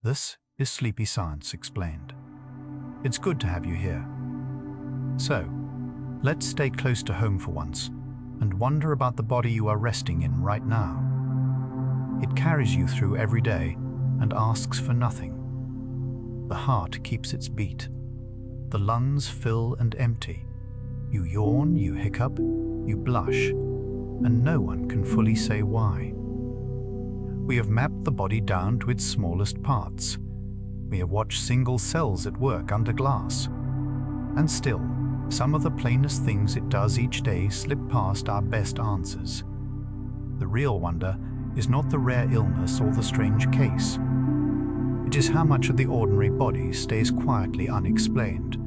This is Sleepy Science Explained. It's good to have you here. So, let's stay close to home for once and wonder about the body you are resting in right now. It carries you through every day and asks for nothing. The heart keeps its beat. The lungs fill and empty. You yawn, you hiccup, you blush, and no one can fully say why. We have mapped the body down to its smallest parts. We have watched single cells at work under glass. And still, some of the plainest things it does each day slip past our best answers. The real wonder is not the rare illness or the strange case. It is how much of the ordinary body stays quietly unexplained.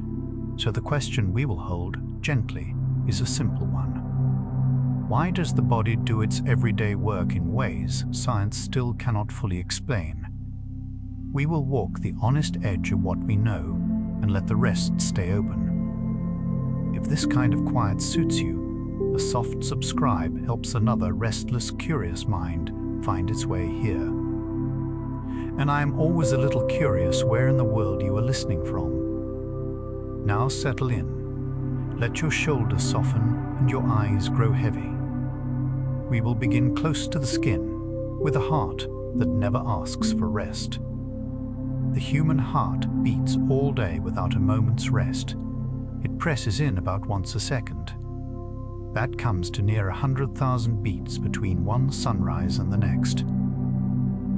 So the question we will hold gently is a simple one. Why does the body do its everyday work in ways science still cannot fully explain? We will walk the honest edge of what we know and let the rest stay open. If this kind of quiet suits you, a soft subscribe helps another restless, curious mind find its way here. And I am always a little curious where in the world you are listening from. Now settle in. Let your shoulders soften and your eyes grow heavy. We will begin close to the skin, with a heart that never asks for rest. The human heart beats all day without a moment's rest. It presses in about once a second. That comes to near 100,000 beats between one sunrise and the next.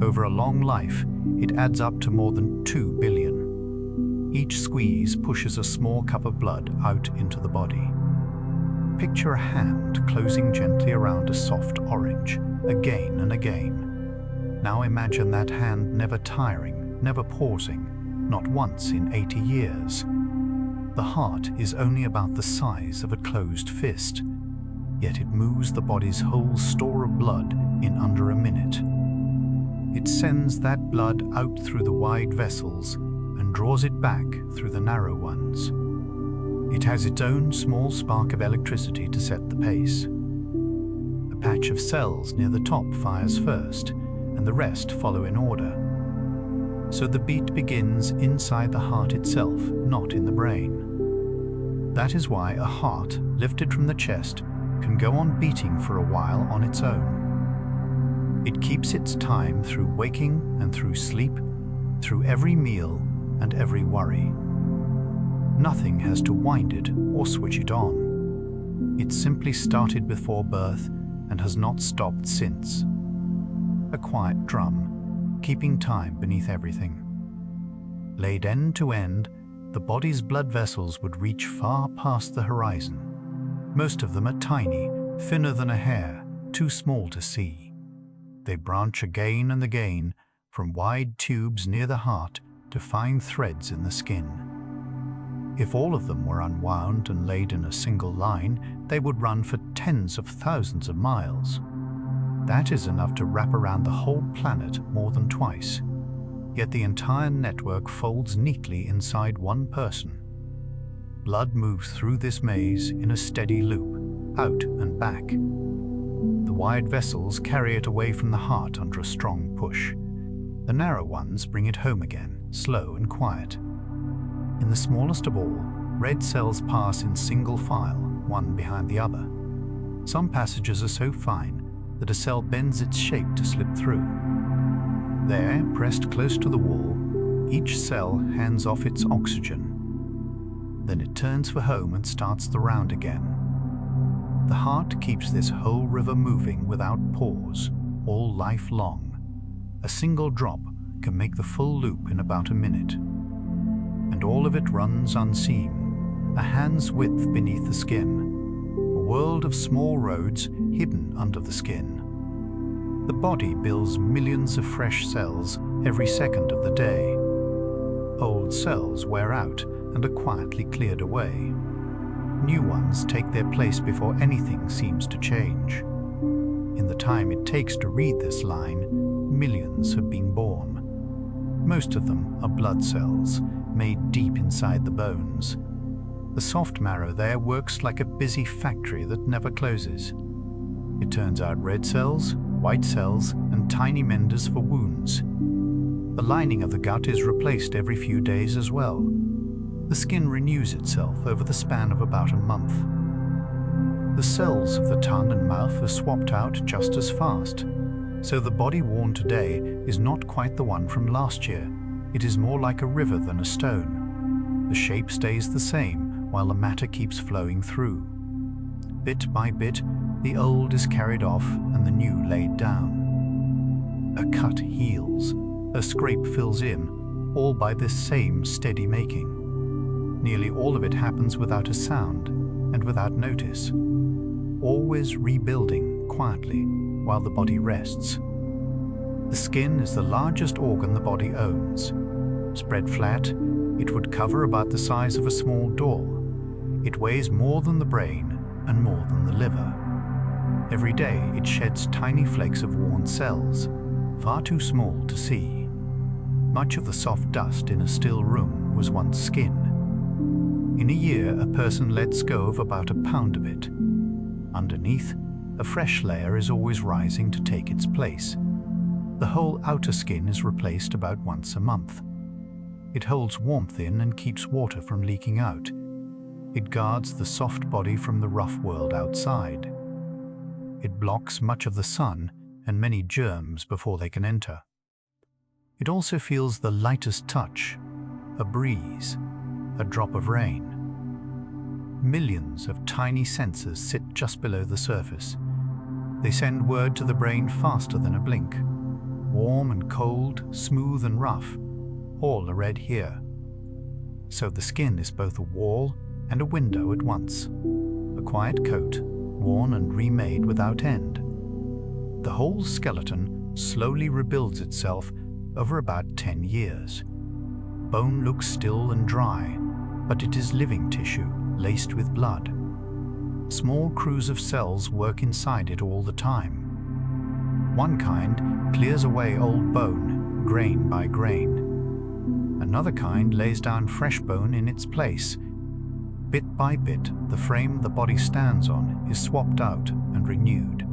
Over a long life, it adds up to more than 2 billion. Each squeeze pushes a small cup of blood out into the body. Picture a hand closing gently around a soft orange, again and again. Now imagine that hand never tiring, never pausing, not once in 80 years. The heart is only about the size of a closed fist, yet it moves the body's whole store of blood in under a minute. It sends that blood out through the wide vessels and draws it back through the narrow ones. It has its own small spark of electricity to set the pace. A patch of cells near the top fires first, and the rest follow in order. So the beat begins inside the heart itself, not in the brain. That is why a heart lifted from the chest can go on beating for a while on its own. It keeps its time through waking and through sleep, through every meal and every worry. Nothing has to wind it or switch it on. It simply started before birth and has not stopped since. A quiet drum, keeping time beneath everything. Laid end to end, the body's blood vessels would reach far past the horizon. Most of them are tiny, thinner than a hair, too small to see. They branch again and again, from wide tubes near the heart to fine threads in the skin. If all of them were unwound and laid in a single line, they would run for tens of thousands of miles. That is enough to wrap around the whole planet more than twice. Yet the entire network folds neatly inside one person. Blood moves through this maze in a steady loop, out and back. The wide vessels carry it away from the heart under a strong push. The narrow ones bring it home again, slow and quiet. In the smallest of all, red cells pass in single file, one behind the other. Some passages are so fine that a cell bends its shape to slip through. There, pressed close to the wall, each cell hands off its oxygen. Then it turns for home and starts the round again. The heart keeps this whole river moving without pause, all life long. A single drop can make the full loop in about a minute. And all of it runs unseen, a hand's width beneath the skin, a world of small roads hidden under the skin. The body builds millions of fresh cells every second of the day. Old cells wear out and are quietly cleared away. New ones take their place before anything seems to change. In the time it takes to read this line, millions have been born. Most of them are blood cells, made deep inside the bones. The soft marrow there works like a busy factory that never closes. It turns out red cells, white cells, and tiny menders for wounds. The lining of the gut is replaced every few days as well. The skin renews itself over the span of about a month. The cells of the tongue and mouth are swapped out just as fast, so the body worn today is not quite the one from last year. It is more like a river than a stone. The shape stays the same while the matter keeps flowing through. Bit by bit, the old is carried off and the new laid down. A cut heals, a scrape fills in, all by this same steady making. Nearly all of it happens without a sound and without notice, always rebuilding quietly while the body rests. The skin is the largest organ the body owns. Spread flat, it would cover about the size of a small door. It weighs more than the brain and more than the liver. Every day it sheds tiny flakes of worn cells, far too small to see. Much of the soft dust in a still room was once skin. In a year, a person lets go of about a pound of it. Underneath, a fresh layer is always rising to take its place. The whole outer skin is replaced about once a month. It holds warmth in and keeps water from leaking out. It guards the soft body from the rough world outside. It blocks much of the sun and many germs before they can enter. It also feels the lightest touch, a breeze, a drop of rain. Millions of tiny sensors sit just below the surface. They send word to the brain faster than a blink. Warm and cold, smooth and rough, all are read here. So the skin is both a wall and a window at once. A quiet coat, worn and remade without end. The whole skeleton slowly rebuilds itself over about 10 years. Bone looks still and dry, but it is living tissue laced with blood. Small crews of cells work inside it all the time. One kind clears away old bone, grain by grain. Another kind lays down fresh bone in its place. Bit by bit, the frame the body stands on is swapped out and renewed.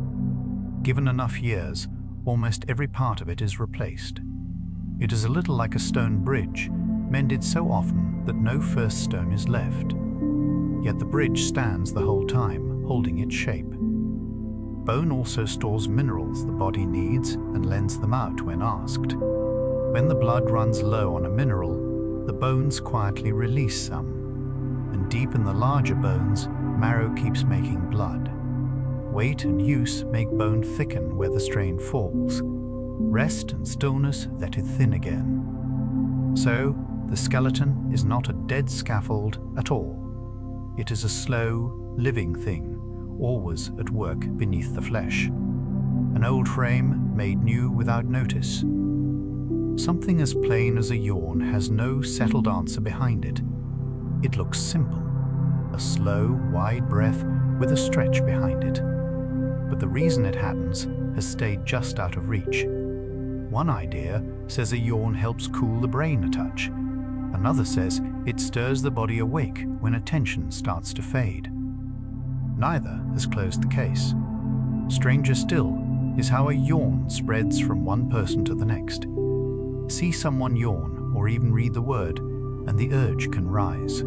Given enough years, almost every part of it is replaced. It is a little like a stone bridge, mended so often that no first stone is left. Yet the bridge stands the whole time, holding its shape. Bone also stores minerals the body needs and lends them out when asked. When the blood runs low on a mineral, the bones quietly release some. And deep in the larger bones, marrow keeps making blood. Weight and use make bone thicken where the strain falls. Rest and stillness let it thin again. So, the skeleton is not a dead scaffold at all. It is a slow, living thing, always at work beneath the flesh. An old frame made new without notice. Something as plain as a yawn has no settled answer behind it. It looks simple, a slow, wide breath with a stretch behind it. But the reason it happens has stayed just out of reach. One idea says a yawn helps cool the brain a touch. Another says it stirs the body awake when attention starts to fade. Neither has closed the case. Stranger still is how a yawn spreads from one person to the next. See someone yawn or even read the word, and the urge can rise.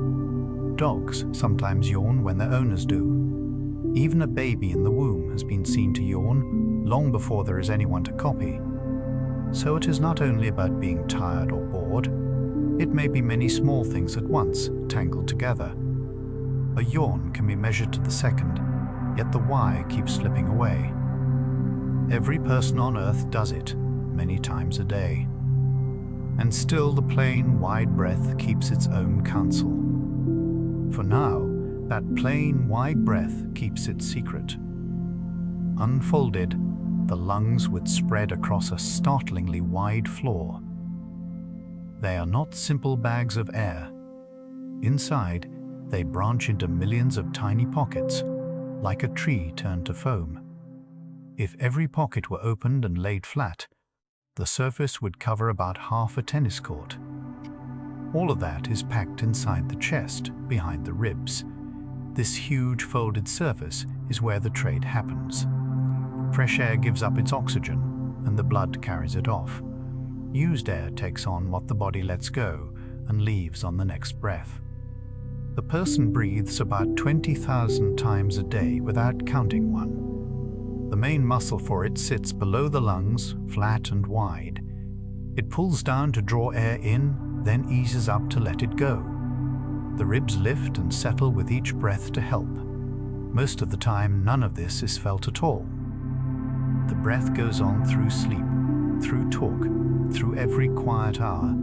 Dogs sometimes yawn when their owners do. Even a baby in the womb has been seen to yawn long before there is anyone to copy. So it is not only about being tired or bored. It may be many small things at once, tangled together. A yawn can be measured to the second, yet the why keeps slipping away. Every person on earth does it, many times a day. And still the plain, wide breath keeps its own counsel. For now, that plain, wide breath keeps its secret. Unfolded, the lungs would spread across a startlingly wide floor. They are not simple bags of air. Inside, they branch into millions of tiny pockets, like a tree turned to foam. If every pocket were opened and laid flat, the surface would cover about half a tennis court. All of that is packed inside the chest, behind the ribs. This huge folded surface is where the trade happens. Fresh air gives up its oxygen, and the blood carries it off. Used air takes on what the body lets go and leaves on the next breath. The person breathes about 20,000 times a day without counting one. The main muscle for it sits below the lungs, flat and wide. It pulls down to draw air in, then eases up to let it go. The ribs lift and settle with each breath to help. Most of the time, none of this is felt at all. The breath goes on through sleep, through talk, through every quiet hour,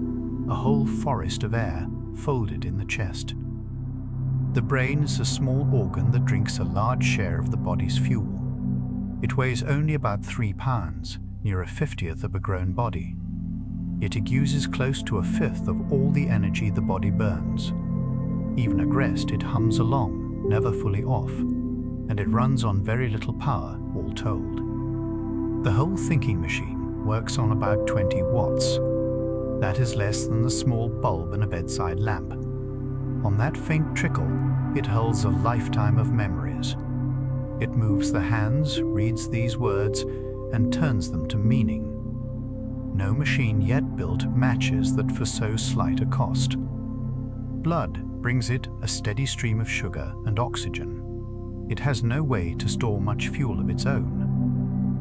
a whole forest of air folded in the chest. The brain is a small organ that drinks a large share of the body's fuel. It weighs only about 3 pounds, near a 50th of a grown body. Yet it uses close to a fifth of all the energy the body burns. Even at rest, it hums along, never fully off, and it runs on very little power, all told. The whole thinking machine works on about 20 watts. That is less than the small bulb in a bedside lamp. On that faint trickle, it holds a lifetime of memories. It moves the hands, reads these words, and turns them to meaning. No machine yet built matches that for so slight a cost. Blood brings it a steady stream of sugar and oxygen. It has no way to store much fuel of its own,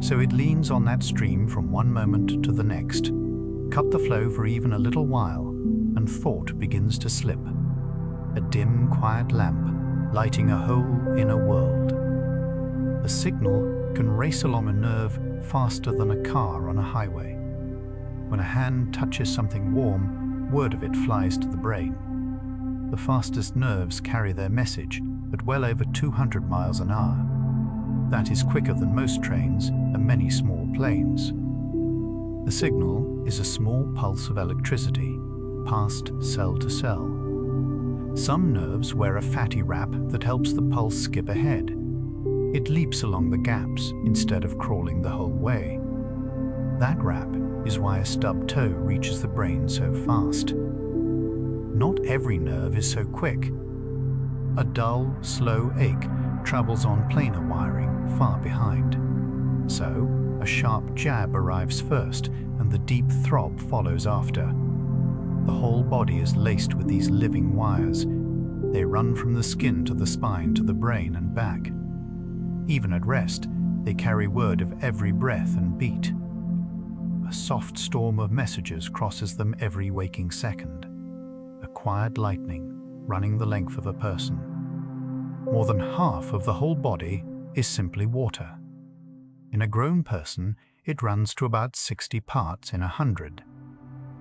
so it leans on that stream from one moment to the next. Cut the flow for even a little while, and thought begins to slip. A dim, quiet lamp, lighting a whole inner world. A signal can race along a nerve faster than a car on a highway. When a hand touches something warm, word of it flies to the brain. The fastest nerves carry their message at well over 200 miles an hour. That is quicker than most trains and many small planes. The signal is a small pulse of electricity, passed cell to cell. Some nerves wear a fatty wrap that helps the pulse skip ahead. It leaps along the gaps instead of crawling the whole way. That wrap is why a stubbed toe reaches the brain so fast. Not every nerve is so quick. A dull, slow ache travels on planar wiring far behind. So, a sharp jab arrives first and the deep throb follows after. The whole body is laced with these living wires. They run from the skin to the spine to the brain and back. Even at rest, they carry word of every breath and beat. A soft storm of messages crosses them every waking second. A quiet lightning running the length of a person. More than half of the whole body is simply water. In a grown person, it runs to about 60 parts in 100.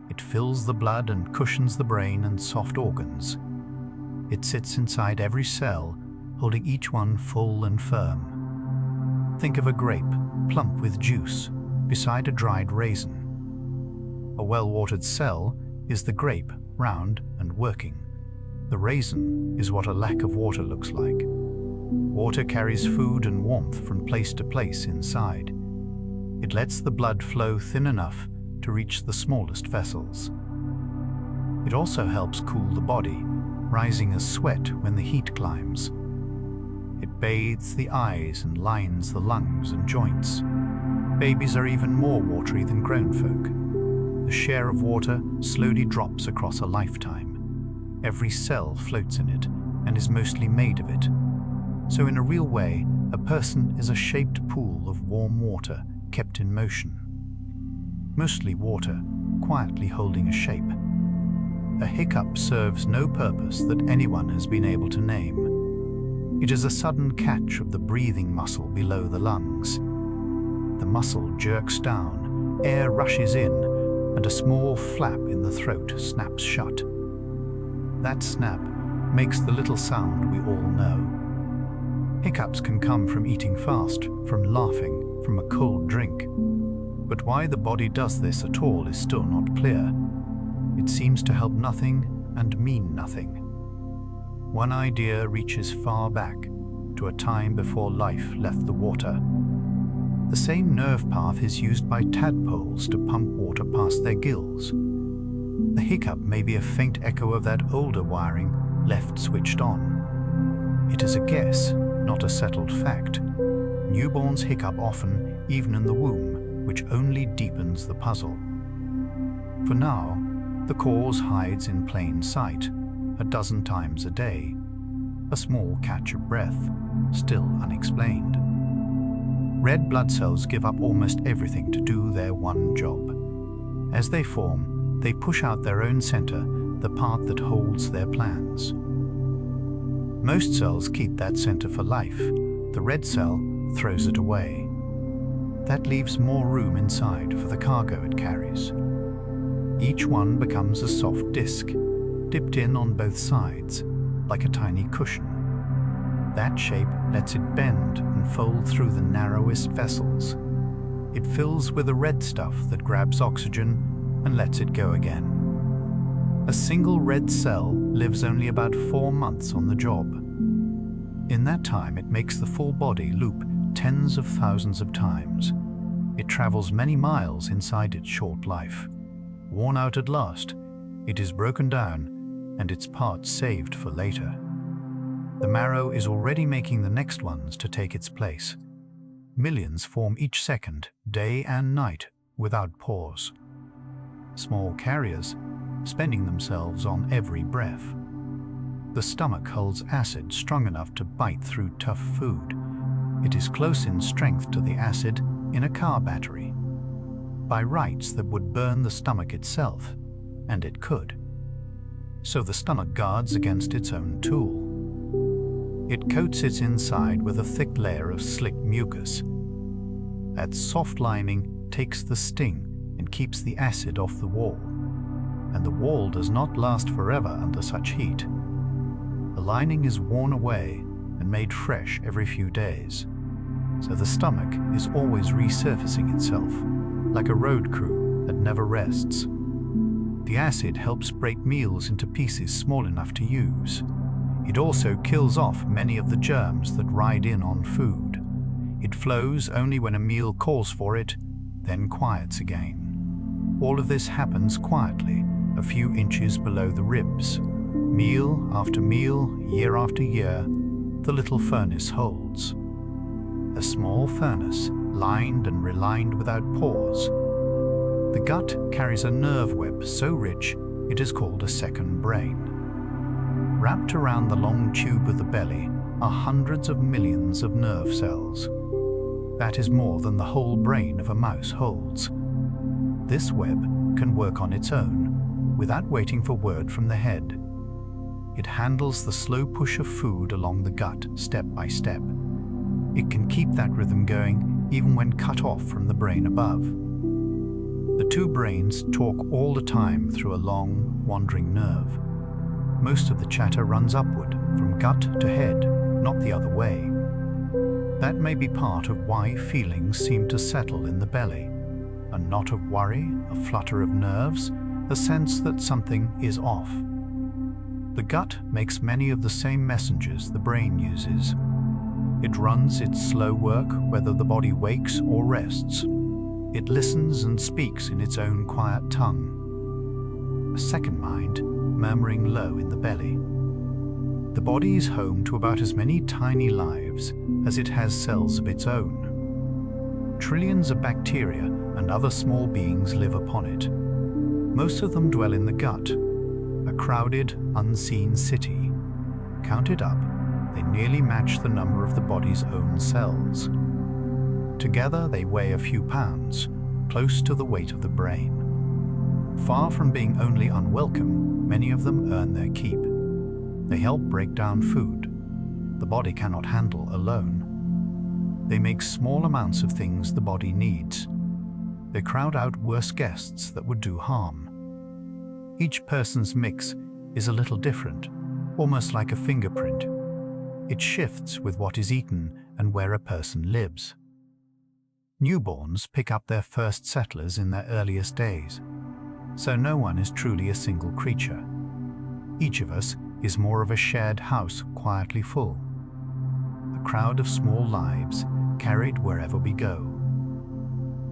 It fills the blood and cushions the brain and soft organs. It sits inside every cell, holding each one full and firm. Think of a grape, plump with juice, beside a dried raisin. A well-watered cell is the grape, round and working. The raisin is what a lack of water looks like. Water carries food and warmth from place to place inside. It lets the blood flow thin enough to reach the smallest vessels. It also helps cool the body, rising as sweat when the heat climbs. It bathes the eyes and lines the lungs and joints. Babies are even more watery than grown folk. The share of water slowly drops across a lifetime. Every cell floats in it and is mostly made of it. So in a real way, a person is a shaped pool of warm water kept in motion. Mostly water, quietly holding a shape. A hiccup serves no purpose that anyone has been able to name. It is a sudden catch of the breathing muscle below the lungs. The muscle jerks down, air rushes in, and a small flap in the throat snaps shut. That snap makes the little sound we all know. Hiccups can come from eating fast, from laughing, from a cold drink. But why the body does this at all is still not clear. It seems to help nothing and mean nothing. One idea reaches far back, to a time before life left the water. The same nerve path is used by tadpoles to pump water past their gills. The hiccup may be a faint echo of that older wiring left switched on. It is a guess, not a settled fact. Newborns hiccup often, even in the womb, which only deepens the puzzle. For now, the cause hides in plain sight, a dozen times a day, a small catch of breath, still unexplained. Red blood cells give up almost everything to do their one job. As they form, they push out their own center, the part that holds their plans. Most cells keep that center for life. The red cell throws it away. That leaves more room inside for the cargo it carries. Each one becomes a soft disc, dipped in on both sides, like a tiny cushion. That shape lets it bend and fold through the narrowest vessels. It fills with the red stuff that grabs oxygen and lets it go again. A single red cell lives only about 4 months on the job. In that time, it makes the full body loop tens of thousands of times. It travels many miles inside its short life. Worn out at last, it is broken down and its parts saved for later. The marrow is already making the next ones to take its place. Millions form each second, day and night, without pause. Small carriers, spending themselves on every breath. The stomach holds acid strong enough to bite through tough food. It is close in strength to the acid in a car battery. By rights, that would burn the stomach itself, and it could. So the stomach guards against its own tool. It coats its inside with a thick layer of slick mucus. That soft lining takes the sting and keeps the acid off the wall. And the wall does not last forever under such heat. The lining is worn away and made fresh every few days. So the stomach is always resurfacing itself, like a road crew that never rests. The acid helps break meals into pieces small enough to use. It also kills off many of the germs that ride in on food. It flows only when a meal calls for it, then quiets again. All of this happens quietly, a few inches below the ribs. Meal after meal, year after year, the little furnace holds. A small furnace, lined and relined without pores. The gut carries a nerve web so rich it is called a second brain. Wrapped around the long tube of the belly are hundreds of millions of nerve cells. That is more than the whole brain of a mouse holds. This web can work on its own, without waiting for word from the head. It handles the slow push of food along the gut, step by step. It can keep that rhythm going even when cut off from the brain above. The two brains talk all the time through a long, wandering nerve. Most of the chatter runs upward, from gut to head, not the other way. That may be part of why feelings seem to settle in the belly. A knot of worry, a flutter of nerves, a sense that something is off. The gut makes many of the same messengers the brain uses. It runs its slow work whether the body wakes or rests. It listens and speaks in its own quiet tongue. A second mind, murmuring low in the belly. The body is home to about as many tiny lives as it has cells of its own. Trillions of bacteria and other small beings live upon it. Most of them dwell in the gut, a crowded, unseen city. Counted up, they nearly match the number of the body's own cells. Together they weigh a few pounds, close to the weight of the brain. Far from being only unwelcome, many of them earn their keep. They help break down food the body cannot handle alone. They make small amounts of things the body needs. They crowd out worse guests that would do harm. Each person's mix is a little different, almost like a fingerprint. It shifts with what is eaten and where a person lives. Newborns pick up their first settlers in their earliest days, so no one is truly a single creature. Each of us is more of a shared house quietly full. A crowd of small lives carried wherever we go.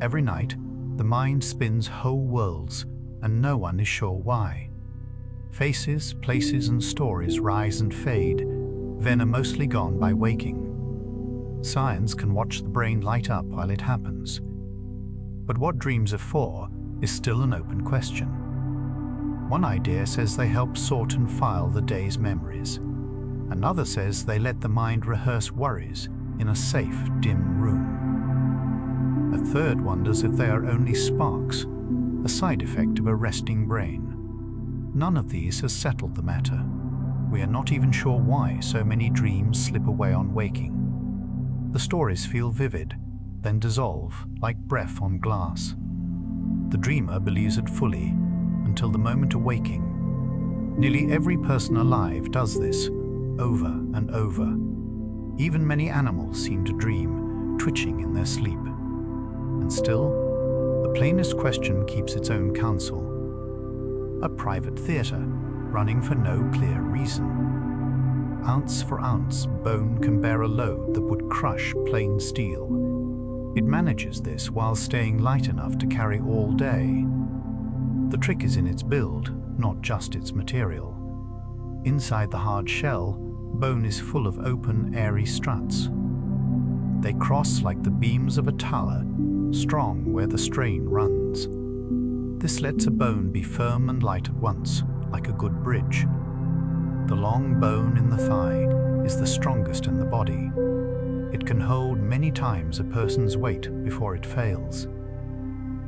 Every night, the mind spins whole worlds, and no one is sure why. Faces, places, and stories rise and fade, then are mostly gone by waking. Science can watch the brain light up while it happens. But what dreams are for is still an open question. One idea says they help sort and file the day's memories. Another says they let the mind rehearse worries in a safe, dim room. A third wonders if they are only sparks, a side effect of a resting brain. None of these has settled the matter. We are not even sure why so many dreams slip away on waking. The stories feel vivid, then dissolve like breath on glass. The dreamer believes it fully until the moment of waking. Nearly every person alive does this, over and over. Even many animals seem to dream, twitching in their sleep. And still, the plainest question keeps its own counsel. A private theatre, running for no clear reason. Ounce for ounce, bone can bear a load that would crush plain steel. It manages this while staying light enough to carry all day. The trick is in its build, not just its material. Inside the hard shell, bone is full of open, airy struts. They cross like the beams of a tower, strong where the strain runs. This lets a bone be firm and light at once, like a good bridge. The long bone in the thigh is the strongest in the body. It can hold many times a person's weight before it fails.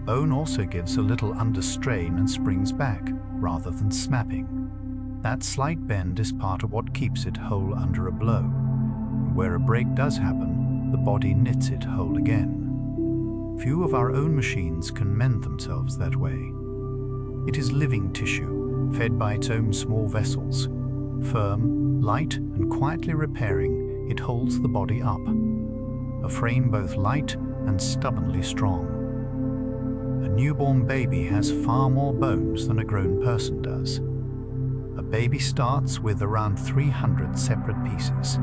Bone also gives a little understrain and springs back, rather than snapping. That slight bend is part of what keeps it whole under a blow. Where a break does happen, the body knits it whole again. Few of our own machines can mend themselves that way. It is living tissue, fed by its own small vessels. Firm, light, and quietly repairing, it holds the body up. A frame both light and stubbornly strong. A newborn baby has far more bones than a grown person does. A baby starts with around 300 separate pieces.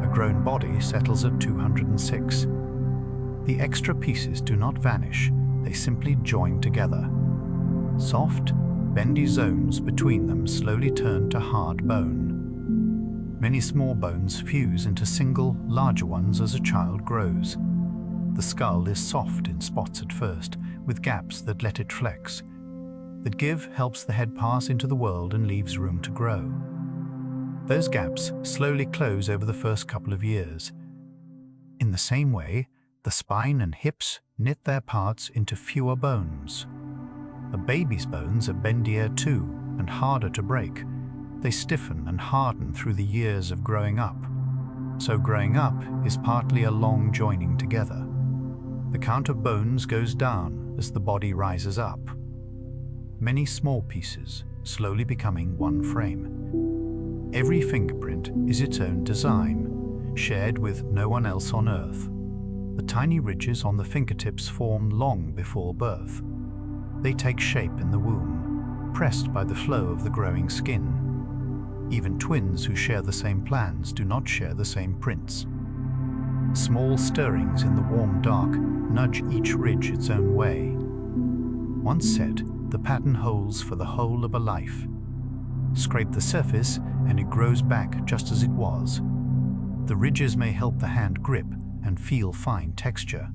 A grown body settles at 206. The extra pieces do not vanish, they simply join together. Soft, bendy zones between them slowly turn to hard bone. Many small bones fuse into single, larger ones as a child grows. The skull is soft in spots at first, with gaps that let it flex. That give helps the head pass into the world and leaves room to grow. Those gaps slowly close over the first couple of years. In the same way, the spine and hips knit their parts into fewer bones. A baby's bones are bendier too and harder to break. They stiffen and harden through the years of growing up. So growing up is partly a long joining together. The count of bones goes down as the body rises up. Many small pieces, slowly becoming one frame. Every fingerprint is its own design, shared with no one else on Earth. The tiny ridges on the fingertips form long before birth. They take shape in the womb, pressed by the flow of the growing skin. Even twins who share the same plans do not share the same prints. Small stirrings in the warm dark nudge each ridge its own way. Once set, the pattern holds for the whole of a life. Scrape the surface and it grows back just as it was. The ridges may help the hand grip and feel fine texture.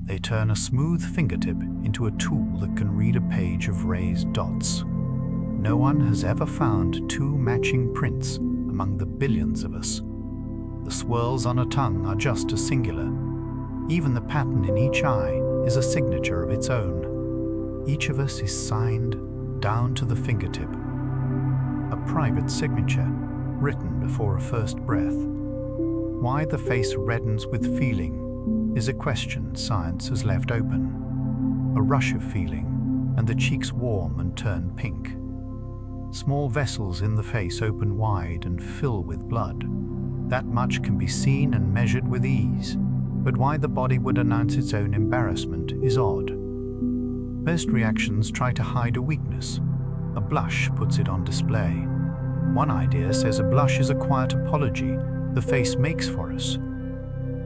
They turn a smooth fingertip into a tool that can read a page of raised dots. No one has ever found two matching prints among the billions of us. The swirls on a tongue are just as singular. Even the pattern in each eye is a signature of its own. Each of us is signed down to the fingertip. A private signature, written before a first breath. Why the face reddens with feeling is a question science has left open. A rush of feeling, and the cheeks warm and turn pink. Small vessels in the face open wide and fill with blood. That much can be seen and measured with ease, but why the body would announce its own embarrassment is odd. Most reactions try to hide a weakness. A blush puts it on display. One idea says a blush is a quiet apology the face makes for us.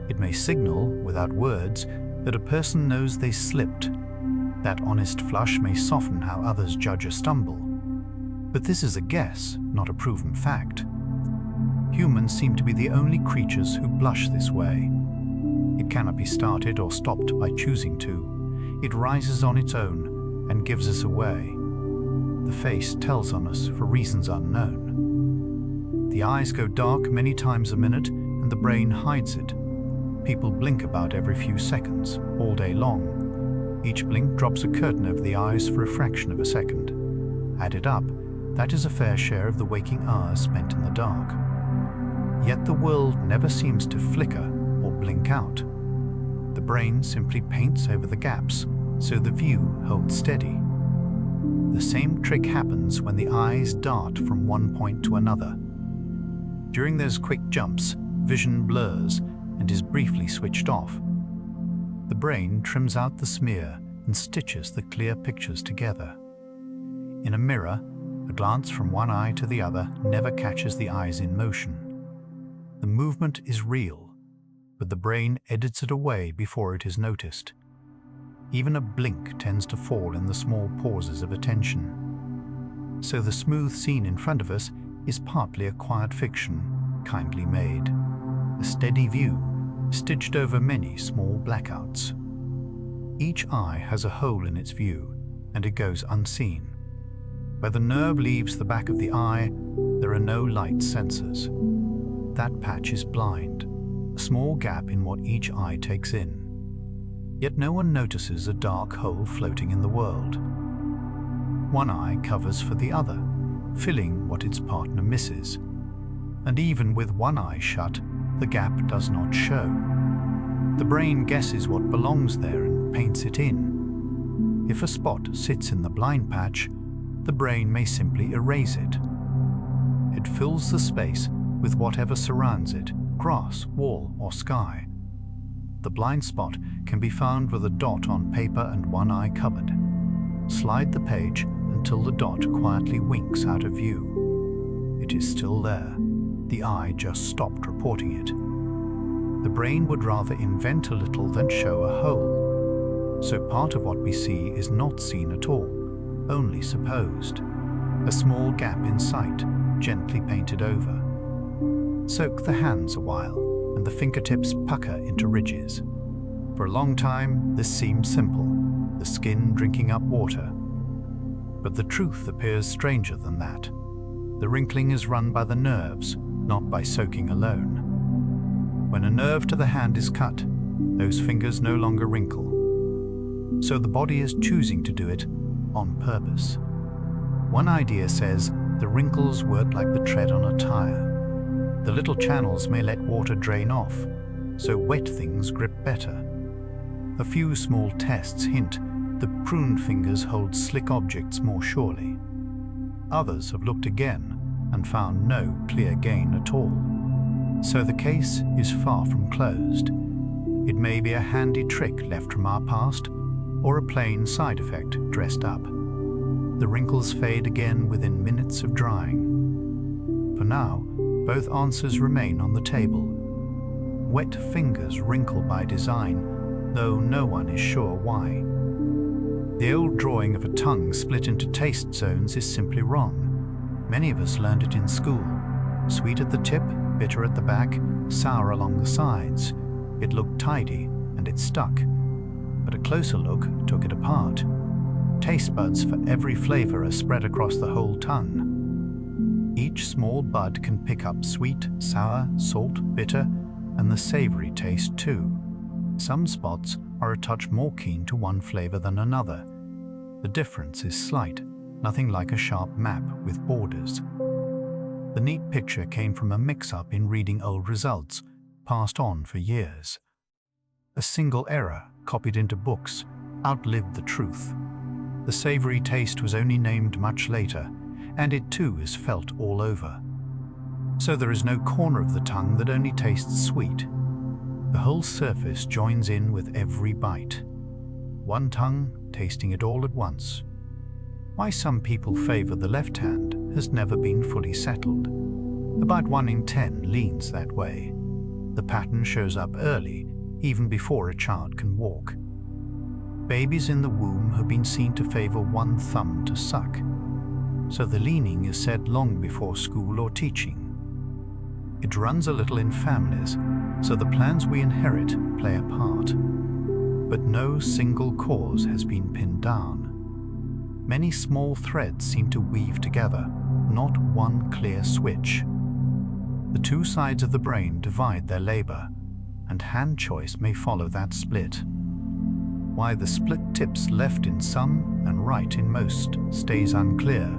It may signal, without words, that a person knows they slipped. That honest flush may soften how others judge a stumble. But this is a guess, not a proven fact. Humans seem to be the only creatures who blush this way. It cannot be started or stopped by choosing to. It rises on its own and gives us away. the face tells on us for reasons unknown. The eyes go dark many times a minute and the brain hides it. People blink about every few seconds, all day long. Each blink drops a curtain over the eyes for a fraction of a second. Added up, that is a fair share of the waking hours spent in the dark. Yet the world never seems to flicker or blink out. The brain simply paints over the gaps, so the view holds steady. The same trick happens when the eyes dart from one point to another. During those quick jumps, vision blurs and is briefly switched off. The brain trims out the smear and stitches the clear pictures together. In a mirror, a glance from one eye to the other never catches the eyes in motion. The movement is real, but the brain edits it away before it is noticed. Even a blink tends to fall in the small pauses of attention. So the smooth scene in front of us is partly a quiet fiction, kindly made. A steady view, stitched over many small blackouts. Each eye has a hole in its view, and it goes unseen. Where the nerve leaves the back of the eye, there are no light sensors. That patch is blind, a small gap in what each eye takes in. Yet no one notices a dark hole floating in the world. One eye covers for the other, filling what its partner misses. And even with one eye shut, the gap does not show. The brain guesses what belongs there and paints it in. If a spot sits in the blind patch, the brain may simply erase it. It fills the space with whatever surrounds it, grass, wall, or sky. The blind spot can be found with a dot on paper and one eye covered. Slide the page until the dot quietly winks out of view. It is still there. The eye just stopped reporting it. The brain would rather invent a little than show a hole. So part of what we see is not seen at all, only supposed. A small gap in sight, gently painted over. Soak the hands a while, and the fingertips pucker into ridges. For a long time, this seemed simple, the skin drinking up water. But the truth appears stranger than that. The wrinkling is run by the nerves, not by soaking alone. When a nerve to the hand is cut, those fingers no longer wrinkle. So the body is choosing to do it on purpose. One idea says the wrinkles work like the tread on a tire. The little channels may let water drain off, so wet things grip better. A few small tests hint the pruned fingers hold slick objects more surely. Others have looked again and found no clear gain at all. So the case is far from closed. It may be a handy trick left from our past, or a plain side effect dressed up. The wrinkles fade again within minutes of drying. For now, both answers remain on the table. Wet fingers wrinkle by design, though no one is sure why. The old drawing of a tongue split into taste zones is simply wrong. Many of us learned it in school. Sweet at the tip, bitter at the back, sour along the sides. It looked tidy, and it stuck. But a closer look took it apart. Taste buds for every flavor are spread across the whole tongue. Each small bud can pick up sweet, sour, salt, bitter, and the savory taste too. Some spots are a touch more keen to one flavor than another. The difference is slight, nothing like a sharp map with borders. The neat picture came from a mix-up in reading old results, passed on for years. A single error, copied into books, outlived the truth. The savory taste was only named much later, and it too is felt all over. So there is no corner of the tongue that only tastes sweet. The whole surface joins in with every bite. One tongue tasting it all at once. Why some people favor the left hand has never been fully settled. About 1 in 10 leans that way. The pattern shows up early, even before a child can walk. Babies in the womb have been seen to favor one thumb to suck, so the leaning is said long before school or teaching. It runs a little in families, so the plans we inherit play a part. But no single cause has been pinned down. Many small threads seem to weave together, not one clear switch. The two sides of the brain divide their labor, and hand choice may follow that split. Why the split tips left in some and right in most stays unclear.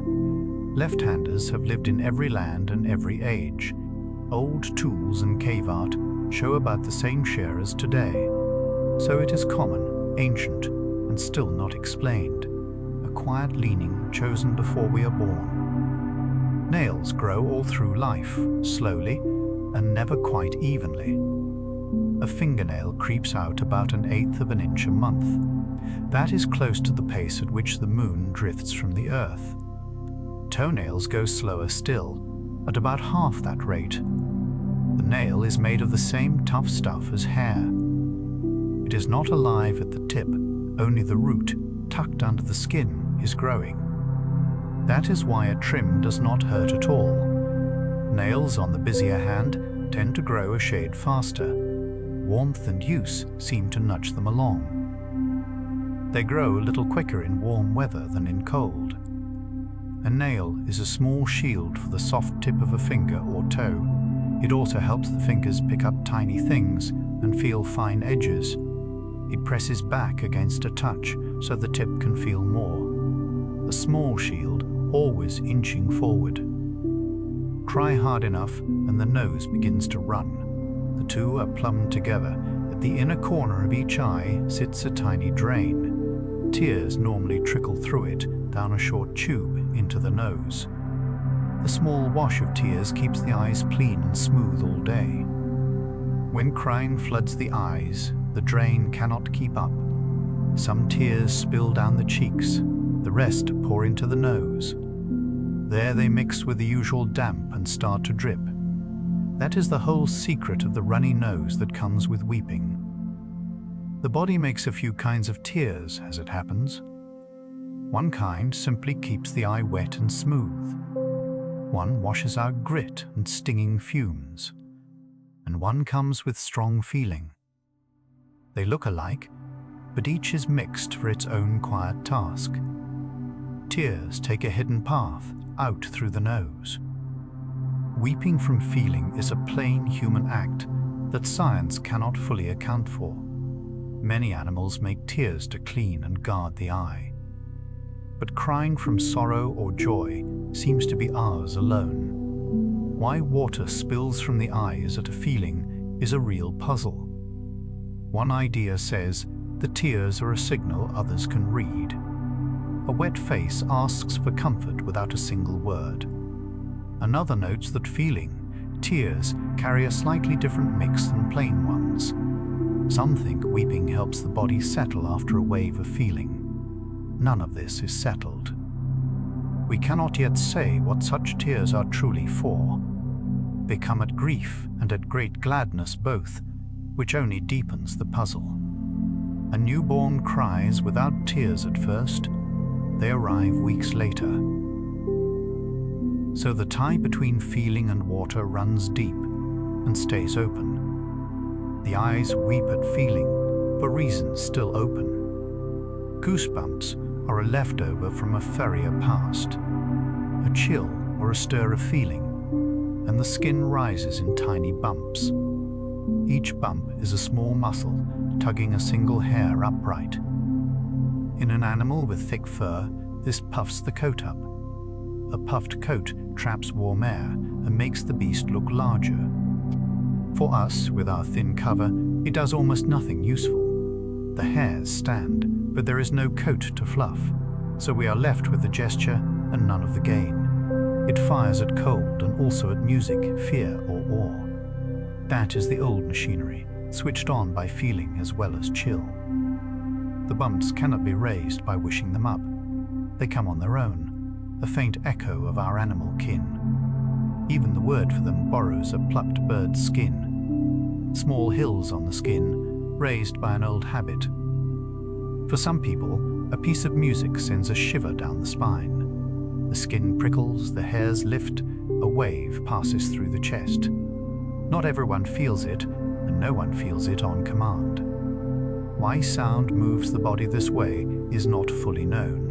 Left-handers have lived in every land and every age. Old tools and cave art show about the same share as today. So it is common, ancient, and still not explained. A quiet leaning chosen before we are born. Nails grow all through life, slowly, and never quite evenly. A fingernail creeps out about 1/8 of an inch a month. That is close to the pace at which the moon drifts from the earth. Toenails go slower still, at about half that rate. The nail is made of the same tough stuff as hair. It is not alive at the tip, only the root, tucked under the skin, is growing. That is why a trim does not hurt at all. Nails on the busier hand tend to grow a shade faster. Warmth and use seem to nudge them along. They grow a little quicker in warm weather than in cold. A nail is a small shield for the soft tip of a finger or toe. It also helps the fingers pick up tiny things and feel fine edges. It presses back against a touch so the tip can feel more. A small shield, always inching forward. Try hard enough and the nose begins to run. The two are plumbed together. At the inner corner of each eye sits a tiny drain. Tears normally trickle through it down a short tube into the nose. The small wash of tears keeps the eyes clean and smooth all day. When crying floods the eyes, the drain cannot keep up. Some tears spill down the cheeks, the rest pour into the nose. There they mix with the usual damp and start to drip. That is the whole secret of the runny nose that comes with weeping. The body makes a few kinds of tears, as it happens. One kind simply keeps the eye wet and smooth. One washes out grit and stinging fumes. And one comes with strong feeling. They look alike, but each is mixed for its own quiet task. Tears take a hidden path out through the nose. Weeping from feeling is a plain human act that science cannot fully account for. Many animals make tears to clean and guard the eye. But crying from sorrow or joy seems to be ours alone. Why water spills from the eyes at a feeling is a real puzzle. One idea says the tears are a signal others can read. A wet face asks for comfort without a single word. Another notes that feeling, tears, carry a slightly different mix than plain ones. Some think weeping helps the body settle after a wave of feeling. None of this is settled. We cannot yet say what such tears are truly for. They come at grief and at great gladness both, which only deepens the puzzle. A newborn cries without tears at first. They arrive weeks later. So the tie between feeling and water runs deep and stays open. The eyes weep at feeling, for reasons still open. Goosebumps are a leftover from a furrier past, a chill or a stir of feeling, and the skin rises in tiny bumps. Each bump is a small muscle tugging a single hair upright. In an animal with thick fur, this puffs the coat up. A puffed coat traps warm air and makes the beast look larger. For us, with our thin cover, it does almost nothing useful. The hairs stand, but there is no coat to fluff, so we are left with the gesture and none of the gain. It fires at cold and also at music, fear or awe. That is the old machinery, switched on by feeling as well as chill. The bumps cannot be raised by wishing them up. They come on their own, a faint echo of our animal kin. Even the word for them borrows a plucked bird's skin. Small hills on the skin, raised by an old habit. For some people, a piece of music sends a shiver down the spine. The skin prickles, the hairs lift, a wave passes through the chest. Not everyone feels it, and no one feels it on command. Why sound moves the body this way is not fully known.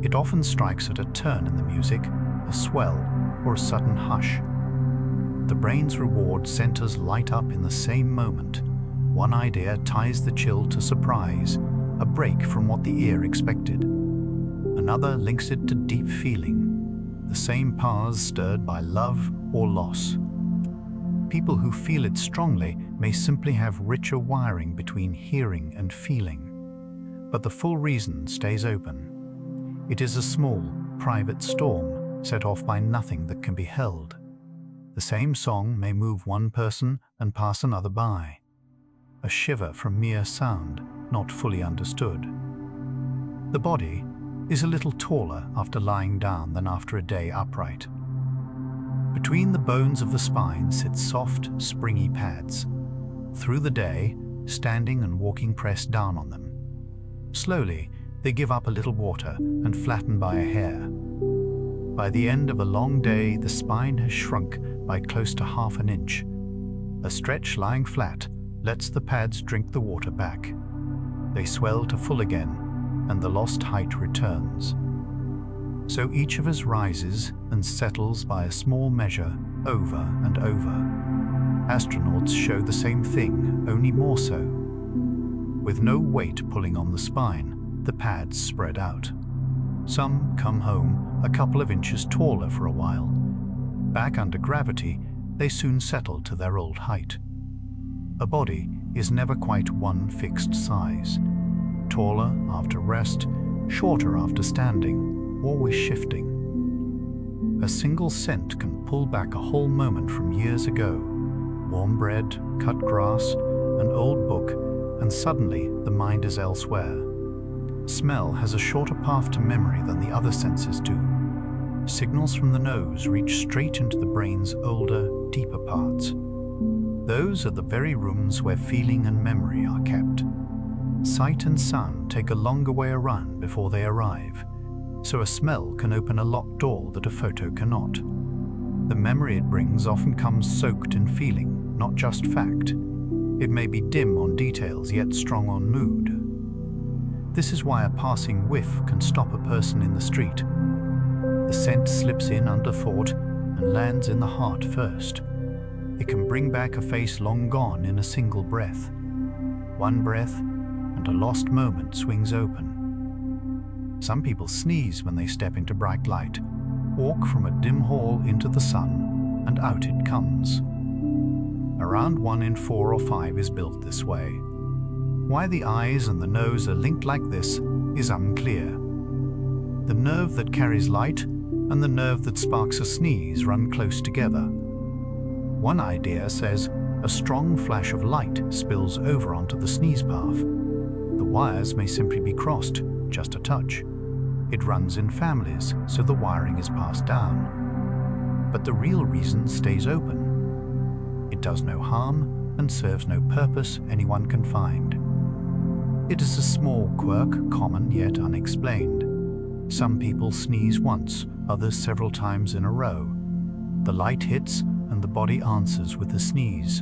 It often strikes at a turn in the music, a swell, or a sudden hush. The brain's reward centers light up in the same moment. One idea ties the chill to surprise, a break from what the ear expected. Another links it to deep feeling, the same paths stirred by love or loss. People who feel it strongly may simply have richer wiring between hearing and feeling. But the full reason stays open. It is a small, private storm set off by nothing that can be held. The same song may move one person and pass another by. A shiver from mere sound, not fully understood. The body is a little taller after lying down than after a day upright. Between the bones of the spine sit soft, springy pads. Through the day, standing and walking press down on them. Slowly, they give up a little water and flatten by a hair. By the end of a long day, the spine has shrunk by close to half an inch. A stretch lying flat lets the pads drink the water back. They swell to full again, and the lost height returns. So each of us rises and settles by a small measure over and over. Astronauts show the same thing, only more so. With no weight pulling on the spine, the pads spread out. Some come home a couple of inches taller for a while. Back under gravity, they soon settle to their old height. A body is never quite one fixed size. Taller after rest, shorter after standing, always shifting. A single scent can pull back a whole moment from years ago. Warm bread, cut grass, an old book, and suddenly the mind is elsewhere. Smell has a shorter path to memory than the other senses do. Signals from the nose reach straight into the brain's older, deeper parts. Those are the very rooms where feeling and memory are kept. Sight and sound take a longer way around before they arrive, so a smell can open a locked door that a photo cannot. The memory it brings often comes soaked in feeling, not just fact. It may be dim on details, yet strong on mood. This is why a passing whiff can stop a person in the street. The scent slips in under thought and lands in the heart first. It can bring back a face long gone in a single breath. One breath, and a lost moment swings open. Some people sneeze when they step into bright light, walk from a dim hall into the sun, and out it comes. Around 1 in 4 or 5 is built this way. Why the eyes and the nose are linked like this is unclear. The nerve that carries light and the nerve that sparks a sneeze run close together. One idea says a strong flash of light spills over onto the sneeze path. The wires may simply be crossed, just a touch. It runs in families, so the wiring is passed down. But the real reason stays open. It does no harm and serves no purpose anyone can find. It is a small quirk, common yet unexplained. Some people sneeze once, others several times in a row. The light hits and the body answers with a sneeze.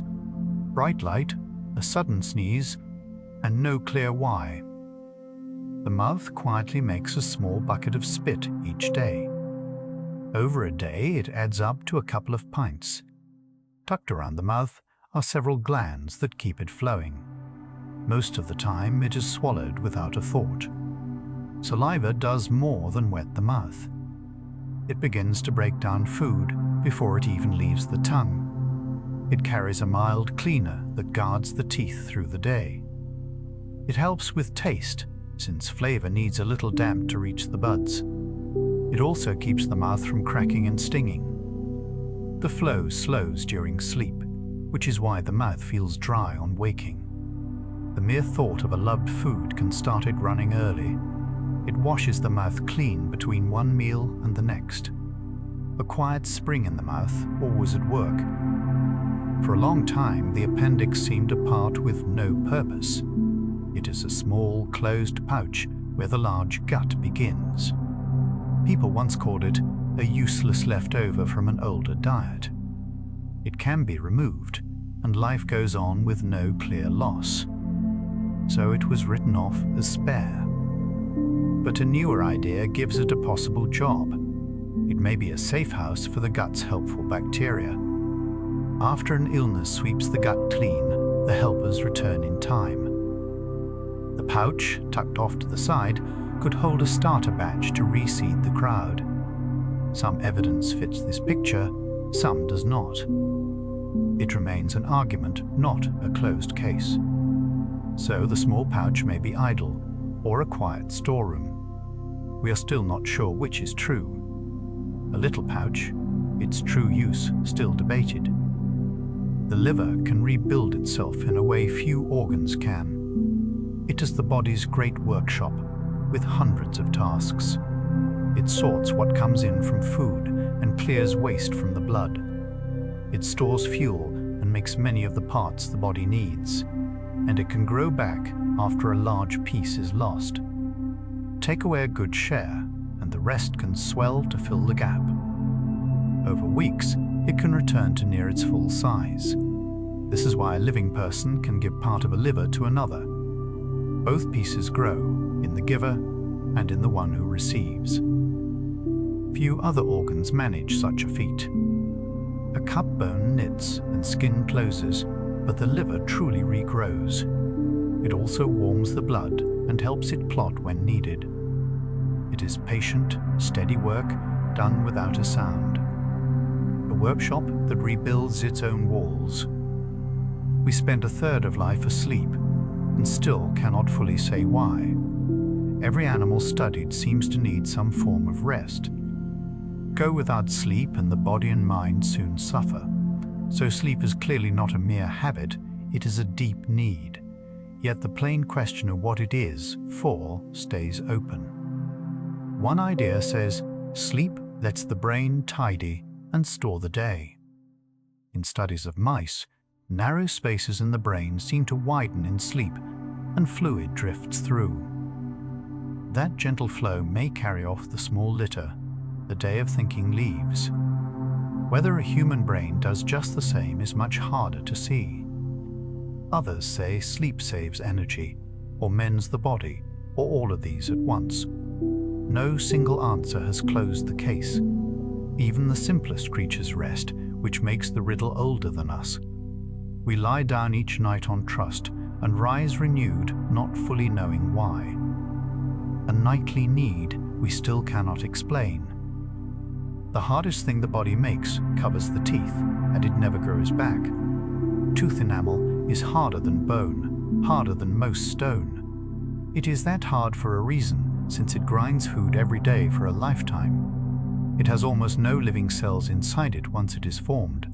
Bright light, a sudden sneeze, and no clear why. The mouth quietly makes a small bucket of spit each day. Over a day, it adds up to a couple of pints. Tucked around the mouth are several glands that keep it flowing. Most of the time, it is swallowed without a thought. Saliva does more than wet the mouth. It begins to break down food before it even leaves the tongue. It carries a mild cleaner that guards the teeth through the day. It helps with taste, since flavor needs a little damp to reach the buds. It also keeps the mouth from cracking and stinging. The flow slows during sleep, which is why the mouth feels dry on waking. The mere thought of a loved food can start it running early. It washes the mouth clean between one meal and the next. A quiet spring in the mouth, always at work. For a long time, the appendix seemed a part with no purpose. It is a small, closed pouch where the large gut begins. People once called it a useless leftover from an older diet. It can be removed, and life goes on with no clear loss. So it was written off as spare. but a newer idea gives it a possible job. It may be a safe house for the gut's helpful bacteria. After an illness sweeps the gut clean, the helpers return in time. The pouch, tucked off to the side, could hold a starter batch to reseed the crowd. Some evidence fits this picture, some does not. It remains an argument, not a closed case. So the small pouch may be idle, or a quiet storeroom. We are still not sure which is true. A little pouch, its true use still debated. The liver can rebuild itself in a way few organs can. It is the body's great workshop, with hundreds of tasks. It sorts what comes in from food and clears waste from the blood. It stores fuel and makes many of the parts the body needs, and it can grow back after a large piece is lost. Take away a good share, and the rest can swell to fill the gap. Over weeks, it can return to near its full size. This is why a living person can give part of a liver to another. Both pieces grow, in the giver and in the one who receives. Few other organs manage such a feat. A cup bone knits and skin closes, but the liver truly regrows. It also warms the blood and helps it clot when needed. It is patient, steady work done without a sound. A workshop that rebuilds its own walls. We spend a third of life asleep and still cannot fully say why. Every animal studied seems to need some form of rest. Go without sleep and the body and mind soon suffer. So sleep is clearly not a mere habit, it is a deep need. Yet the plain question of what it is for stays open. One idea says, sleep lets the brain tidy and store the day. In studies of mice, narrow spaces in the brain seem to widen in sleep and fluid drifts through. That gentle flow may carry off the small litter the day of thinking leaves. Whether a human brain does just the same is much harder to see. Others say sleep saves energy, or mends the body, or all of these at once. No single answer has closed the case. Even the simplest creatures rest, which makes the riddle older than us. We lie down each night on trust and rise renewed, not fully knowing why. A nightly need we still cannot explain. The hardest thing the body makes covers the teeth, and it never grows back. Tooth enamel is harder than bone, harder than most stone. It is that hard for a reason, since it grinds food every day for a lifetime. It has almost no living cells inside it once it is formed.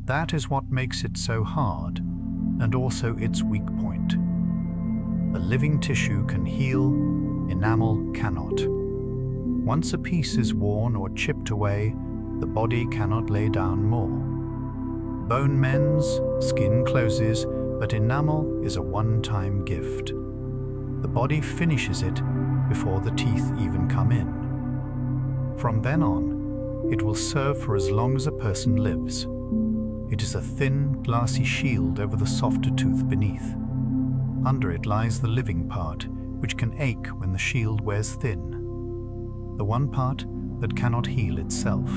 That is what makes it so hard, and also its weak point. A living tissue can heal, enamel cannot. Once a piece is worn or chipped away, the body cannot lay down more. Bone mends, skin closes, but enamel is a one-time gift. The body finishes it before the teeth even come in. From then on, it will serve for as long as a person lives. It is a thin, glassy shield over the softer tooth beneath. Under it lies the living part, which can ache when the shield wears thin. The one part that cannot heal itself.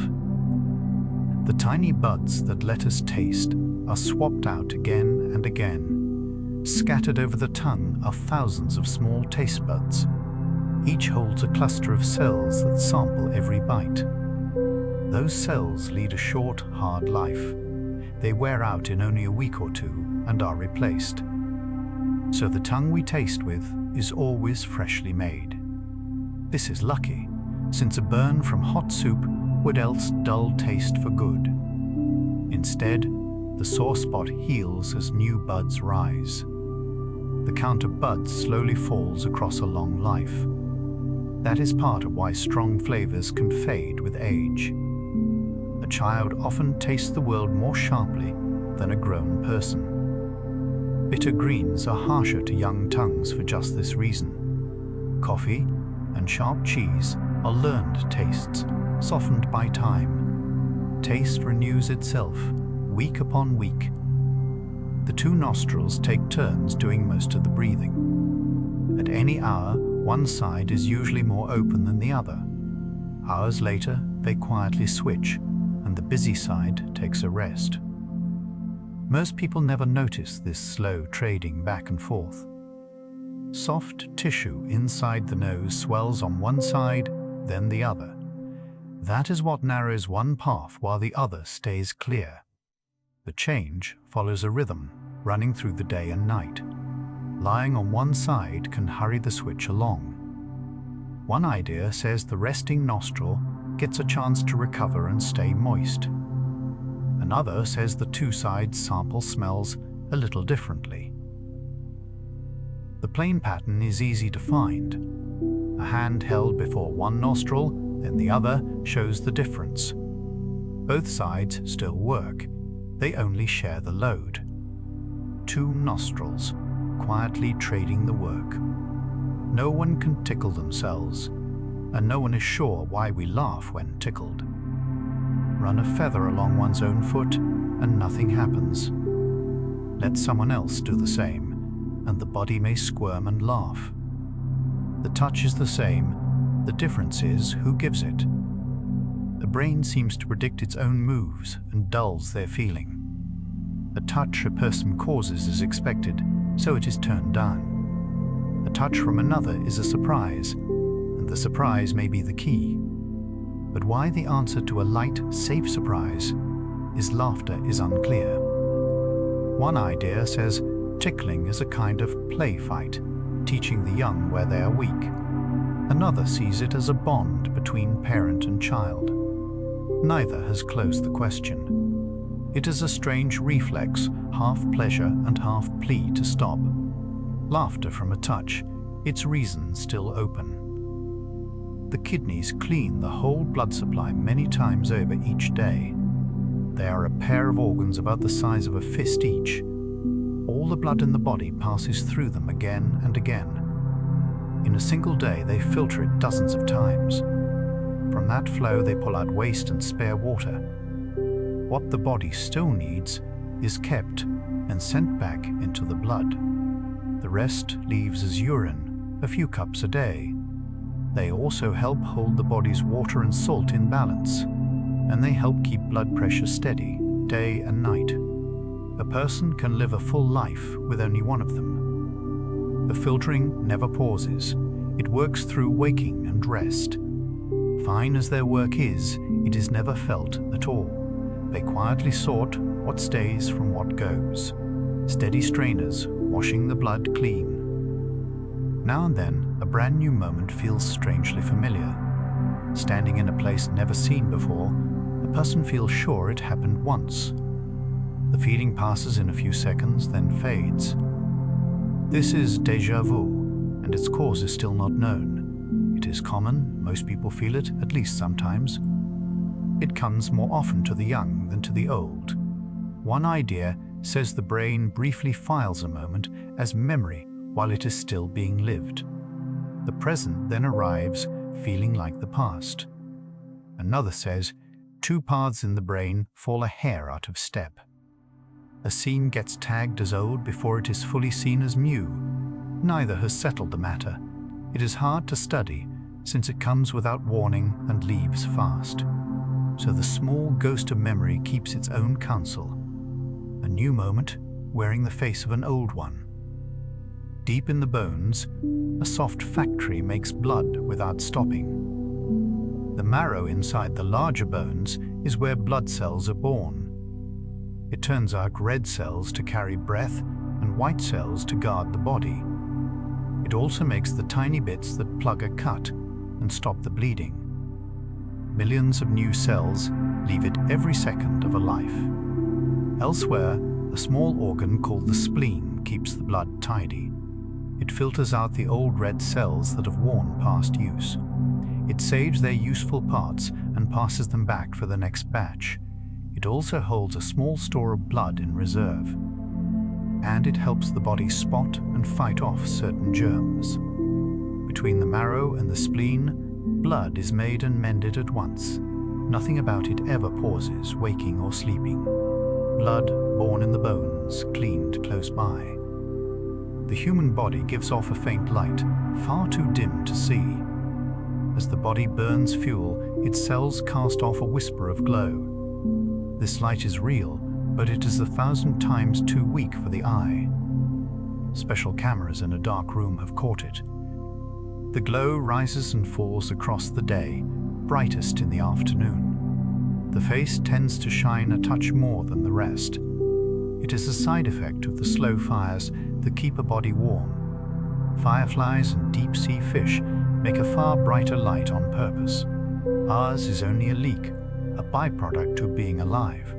The tiny buds that let us taste are swapped out again and again. Scattered over the tongue are thousands of small taste buds. Each holds a cluster of cells that sample every bite. Those cells lead a short, hard life. They wear out in only a week or two and are replaced. So the tongue we taste with is always freshly made. This is lucky, since a burn from hot soup would else dull taste for good. Instead, the sore spot heals as new buds rise. The count of buds slowly falls across a long life. That is part of why strong flavors can fade with age. A child often tastes the world more sharply than a grown person. Bitter greens are harsher to young tongues for just this reason. Coffee and sharp cheese are learned tastes, softened by time. Taste renews itself, week upon week. The two nostrils take turns doing most of the breathing. At any hour One side is usually more open than the other. Hours later, they quietly switch, and the busy side takes a rest. Most people never notice this slow trading back and forth. Soft tissue inside the nose swells on one side, then the other. That is what narrows one path while the other stays clear. The change follows a rhythm running through the day and night. Lying on one side can hurry the switch along. One idea says the resting nostril gets a chance to recover and stay moist. Another says the two sides sample smells a little differently. The plain pattern is easy to find. A hand held before one nostril, then the other, shows the difference. Both sides still work. They only share the load. Two nostrils, quietly trading the work. No one can tickle themselves, and no one is sure why we laugh when tickled. Run a feather along one's own foot, and nothing happens. Let someone else do the same, and the body may squirm and laugh. The touch is the same, the difference is who gives it. The brain seems to predict its own moves and dulls their feeling. A touch a person causes is expected, so it is turned down. A touch from another is a surprise, and the surprise may be the key. But why the answer to a light, safe surprise is laughter is unclear. One idea says tickling is a kind of play fight, teaching the young where they are weak. Another sees it as a bond between parent and child. Neither has closed the question. It is a strange reflex, half pleasure and half plea to stop. Laughter from a touch, its reason still open. The kidneys clean the whole blood supply many times over each day. They are a pair of organs about the size of a fist each. All the blood in the body passes through them again and again. In a single day, they filter it dozens of times. From that flow, they pull out waste and spare water. What the body still needs is kept and sent back into the blood. The rest leaves as urine, a few cups a day. They also help hold the body's water and salt in balance, and they help keep blood pressure steady, day and night. A person can live a full life with only one of them. The filtering never pauses. It works through waking and rest. Fine as their work is, it is never felt at all. They quietly sort what stays from what goes. Steady strainers, washing the blood clean. Now and then, a brand new moment feels strangely familiar. Standing in a place never seen before, a person feels sure it happened once. The feeling passes in a few seconds, then fades. This is déjà vu, and its cause is still not known. It is common, most people feel it, at least sometimes. It comes more often to the young than to the old. One idea says the brain briefly files a moment as memory while it is still being lived. The present then arrives, feeling like the past. Another says two paths in the brain fall a hair out of step. A scene gets tagged as old before it is fully seen as new. Neither has settled the matter. It is hard to study, since it comes without warning and leaves fast. So the small ghost of memory keeps its own counsel. A new moment, wearing the face of an old one. Deep in the bones, a soft factory makes blood without stopping. The marrow inside the larger bones is where blood cells are born. It turns out red cells to carry breath and white cells to guard the body. It also makes the tiny bits that plug a cut and stop the bleeding. Millions of new cells leave it every second of a life. Elsewhere, a small organ called the spleen keeps the blood tidy. It filters out the old red cells that have worn past use. It saves their useful parts and passes them back for the next batch. It also holds a small store of blood in reserve. And it helps the body spot and fight off certain germs. Between the marrow and the spleen, blood is made and mended at once. Nothing about it ever pauses, waking or sleeping. Blood born in the bones, cleaned close by. The human body gives off a faint light, far too dim to see. As the body burns fuel, its cells cast off a whisper of glow. This light is real, but it is 1,000 times too weak for the eye. Special cameras in a dark room have caught it. The glow rises and falls across the day, brightest in the afternoon. The face tends to shine a touch more than the rest. It is a side effect of the slow fires that keep a body warm. Fireflies and deep-sea fish make a far brighter light on purpose. Ours is only a leak, a byproduct of being alive.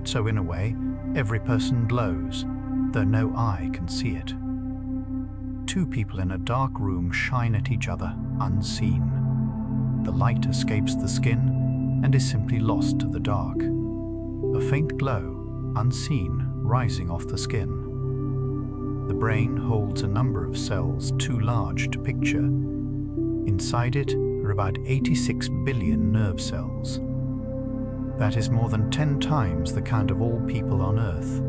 So in a way, every person glows, though no eye can see it. Two people in a dark room shine at each other, unseen. The light escapes the skin and is simply lost to the dark. A faint glow, unseen, rising off the skin. The brain holds a number of cells too large to picture. Inside it are about 86 billion nerve cells. That is more than 10 times the count of all people on Earth.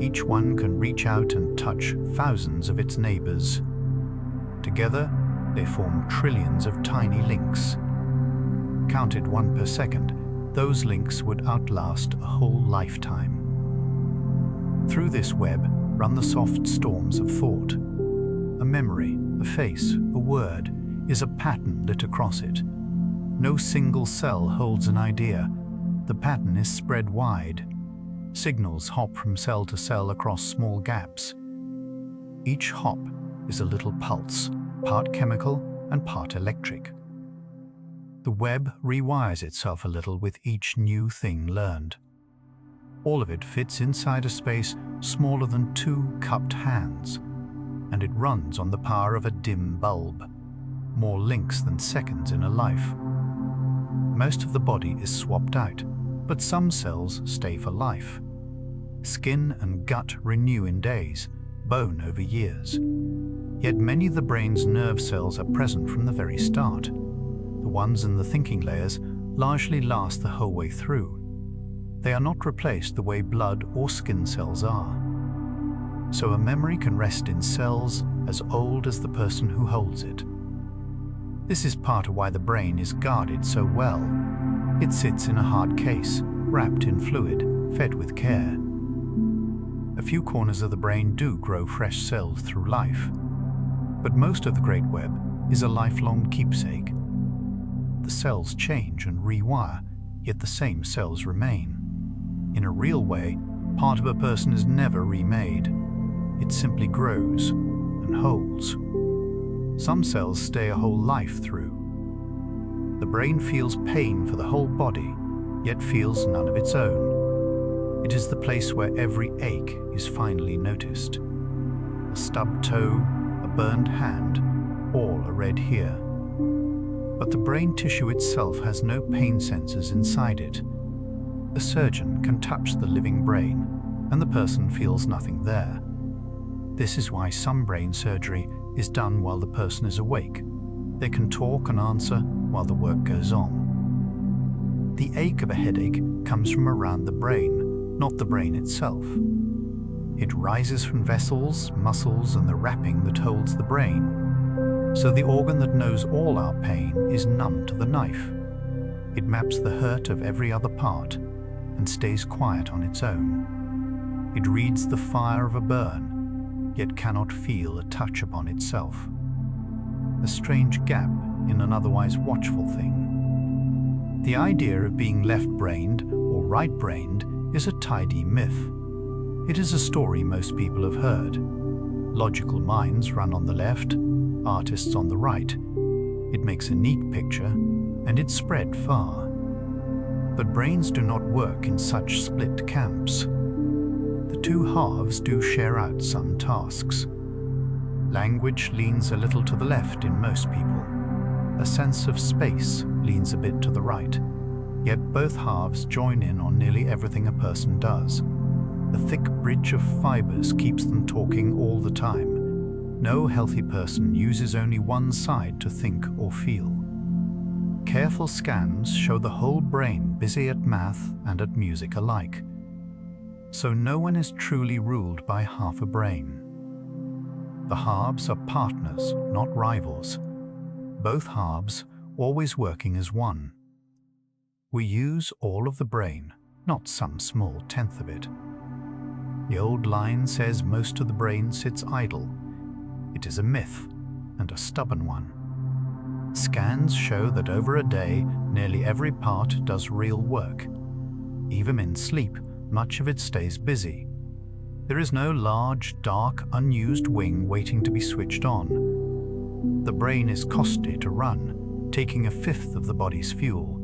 Each one can reach out and touch thousands of its neighbors. Together, they form trillions of tiny links. Counted one per second, those links would outlast a whole lifetime. Through this web run the soft storms of thought. A memory, a face, a word is a pattern lit across it. No single cell holds an idea. The pattern is spread wide. Signals hop from cell to cell across small gaps. Each hop is a little pulse, part chemical and part electric. The web rewires itself a little with each new thing learned. All of it fits inside a space smaller than 2 cupped hands, and it runs on the power of a dim bulb. More links than seconds in a life. Most of the body is swapped out, but some cells stay for life. Skin and gut renew in days, bone over years. Yet many of the brain's nerve cells are present from the very start. The ones in the thinking layers largely last the whole way through. They are not replaced the way blood or skin cells are. So a memory can rest in cells as old as the person who holds it. This is part of why the brain is guarded so well. It sits in a hard case, wrapped in fluid, fed with care. A few corners of the brain do grow fresh cells through life, but most of the great web is a lifelong keepsake. The cells change and rewire, yet the same cells remain. In a real way, part of a person is never remade. It simply grows and holds. Some cells stay a whole life through. The brain feels pain for the whole body, yet feels none of its own. It is the place where every ache is finally noticed. A stubbed toe, a burned hand, all are read here. But the brain tissue itself has no pain sensors inside it. A surgeon can touch the living brain, and the person feels nothing there. This is why some brain surgery is done while the person is awake. They can talk and answer while the work goes on. The ache of a headache comes from around the brain, not the brain itself. It rises from vessels, muscles, and the wrapping that holds the brain. So the organ that knows all our pain is numb to the knife. It maps the hurt of every other part and stays quiet on its own. It reads the fire of a burn, yet cannot feel a touch upon itself. A strange gap in an otherwise watchful thing. The idea of being left-brained or right-brained is a tidy myth. It is a story most people have heard. Logical minds run on the left, artists on the right. It makes a neat picture, and it's spread far. But brains do not work in such split camps. The two halves do share out some tasks. Language leans a little to the left in most people. A sense of space leans a bit to the right. Yet both halves join in on nearly everything a person does. A thick bridge of fibers keeps them talking all the time. No healthy person uses only one side to think or feel. Careful scans show the whole brain busy at math and at music alike. So no one is truly ruled by half a brain. The halves are partners, not rivals. Both halves always working as one. We use all of the brain, not some small tenth of it. The old line says most of the brain sits idle. It is a myth, and a stubborn one. Scans show that over a day, nearly every part does real work. Even in sleep, much of it stays busy. There is no large, dark, unused wing waiting to be switched on. The brain is costly to run, taking a fifth of the body's fuel.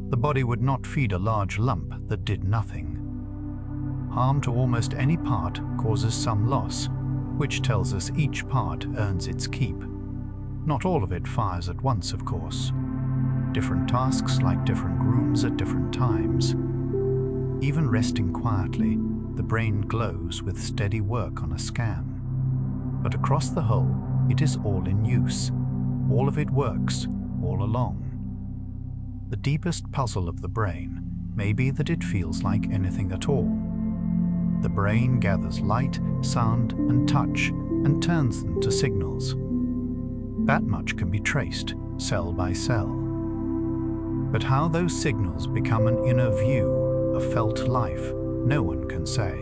The body would not feed a large lump that did nothing. Harm to almost any part causes some loss, which tells us each part earns its keep. Not all of it fires at once, of course. Different tasks like different rooms at different times. Even resting quietly, the brain glows with steady work on a scan. But across the whole, it is all in use. All of it works, all along. The deepest puzzle of the brain may be that it feels like anything at all. The brain gathers light, sound, and touch and turns them to signals. That much can be traced, cell by cell. But how those signals become an inner view, a felt life, no one can say.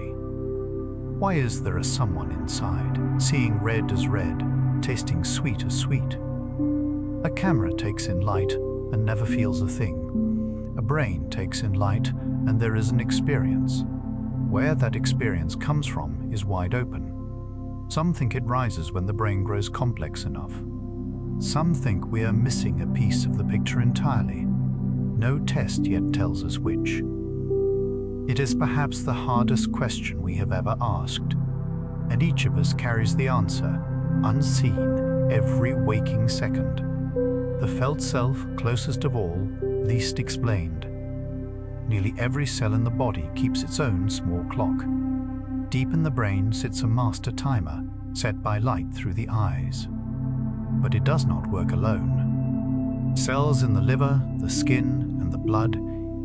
Why is there a someone inside, seeing red as red, tasting sweet as sweet? A camera takes in light and never feels a thing. A brain takes in light and there is an experience. Where that experience comes from is wide open. Some think it rises when the brain grows complex enough. Some think we are missing a piece of the picture entirely. No test yet tells us which. It is perhaps the hardest question we have ever asked, and each of us carries the answer, unseen, every waking second. The felt self, closest of all, least explained. Nearly every cell in the body keeps its own small clock. Deep in the brain sits a master timer, set by light through the eyes. But it does not work alone. Cells in the liver, the skin, and the blood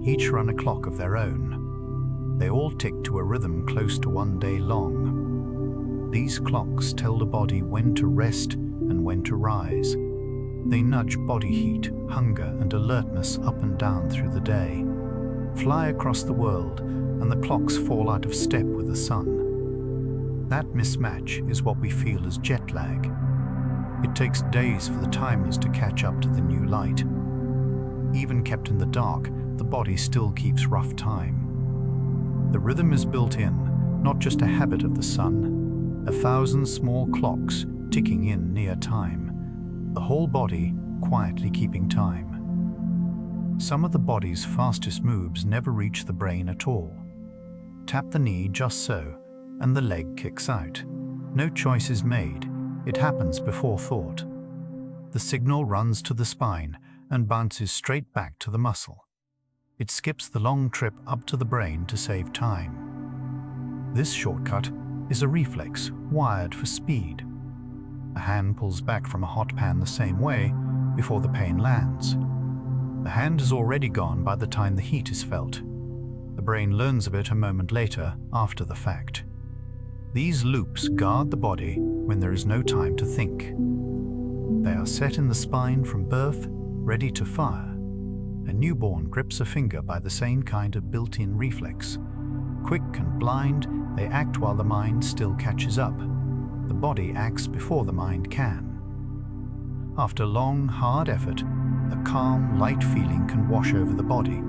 each run a clock of their own. They all tick to a rhythm close to one day long. These clocks tell the body when to rest and when to rise. They nudge body heat, hunger, and alertness up and down through the day. Fly across the world, and the clocks fall out of step with the sun. That mismatch is what we feel as jet lag. It takes days for the timers to catch up to the new light. Even kept in the dark, the body still keeps rough time. The rhythm is built in, not just a habit of the sun, 1,000 small clocks ticking in near time, the whole body quietly keeping time. Some of the body's fastest moves never reach the brain at all. Tap the knee just so, and the leg kicks out. No choice is made, it happens before thought. The signal runs to the spine and bounces straight back to the muscle. It skips the long trip up to the brain to save time. This shortcut is a reflex wired for speed. A hand pulls back from a hot pan the same way before the pain lands. The hand is already gone by the time the heat is felt. The brain learns of it a moment later, after the fact. These loops guard the body when there is no time to think. They are set in the spine from birth, ready to fire. A newborn grips a finger by the same kind of built-in reflex. Quick and blind, they act while the mind still catches up. The body acts before the mind can. After long, hard effort, a calm, light feeling can wash over the body.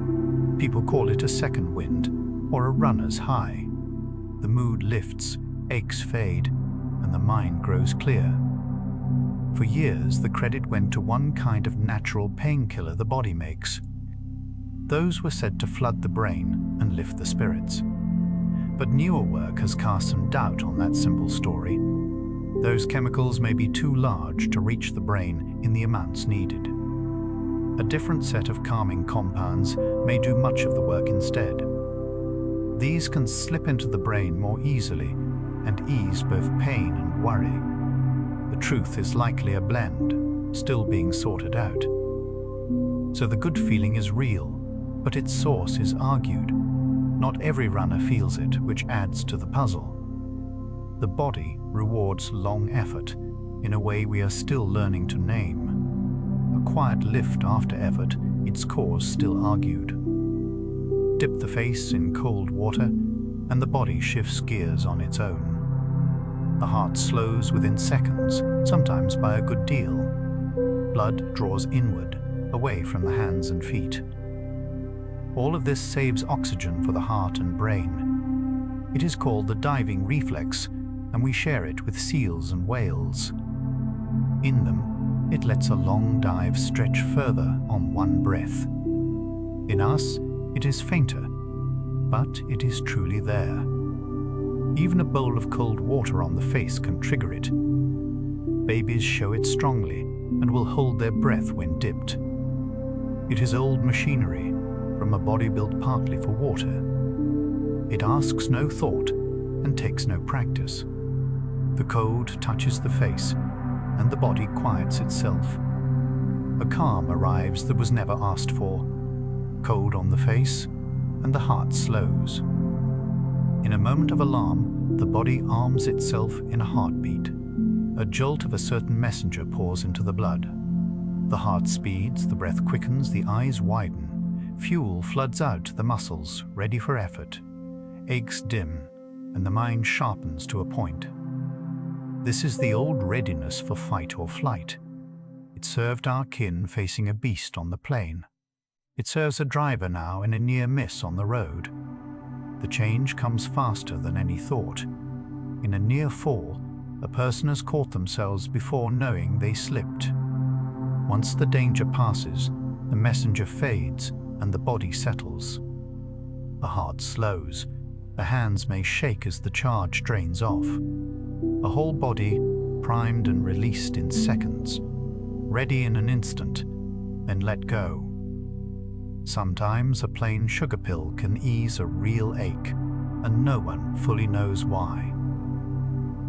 People call it a second wind, or a runner's high. The mood lifts, aches fade, and the mind grows clear. For years, the credit went to one kind of natural painkiller the body makes. Those were said to flood the brain and lift the spirits. But newer work has cast some doubt on that simple story. Those chemicals may be too large to reach the brain in the amounts needed. A different set of calming compounds may do much of the work instead. These can slip into the brain more easily and ease both pain and worry. The truth is likely a blend, still being sorted out. So the good feeling is real, but its source is argued. Not every runner feels it, which adds to the puzzle. The body rewards long effort in a way we are still learning to name. A quiet lift after effort, its cause still argued. Dip the face in cold water, and the body shifts gears on its own. The heart slows within seconds, sometimes by a good deal. Blood draws inward, away from the hands and feet. All of this saves oxygen for the heart and brain. It is called the diving reflex, and we share it with seals and whales. In them, it lets a long dive stretch further on one breath. In us, it is fainter, but it is truly there. Even a bowl of cold water on the face can trigger it. Babies show it strongly and will hold their breath when dipped. It is old machinery from a body built partly for water. It asks no thought and takes no practice. The code touches the face, and the body quiets itself. A calm arrives that was never asked for. Code on the face, and the heart slows. In a moment of alarm, the body arms itself in a heartbeat. A jolt of a certain messenger pours into the blood. The heart speeds, the breath quickens, the eyes widen. Fuel floods out to the muscles, ready for effort. Aches dim, and the mind sharpens to a point. This is the old readiness for fight or flight. It served our kin facing a beast on the plain. It serves a driver now in a near miss on the road. The change comes faster than any thought. In a near fall, a person has caught themselves before knowing they slipped. Once the danger passes, the messenger fades and the body settles. The heart slows. The hands may shake as the charge drains off. A whole body primed and released in seconds, ready in an instant, then let go. Sometimes a plain sugar pill can ease a real ache, and no one fully knows why.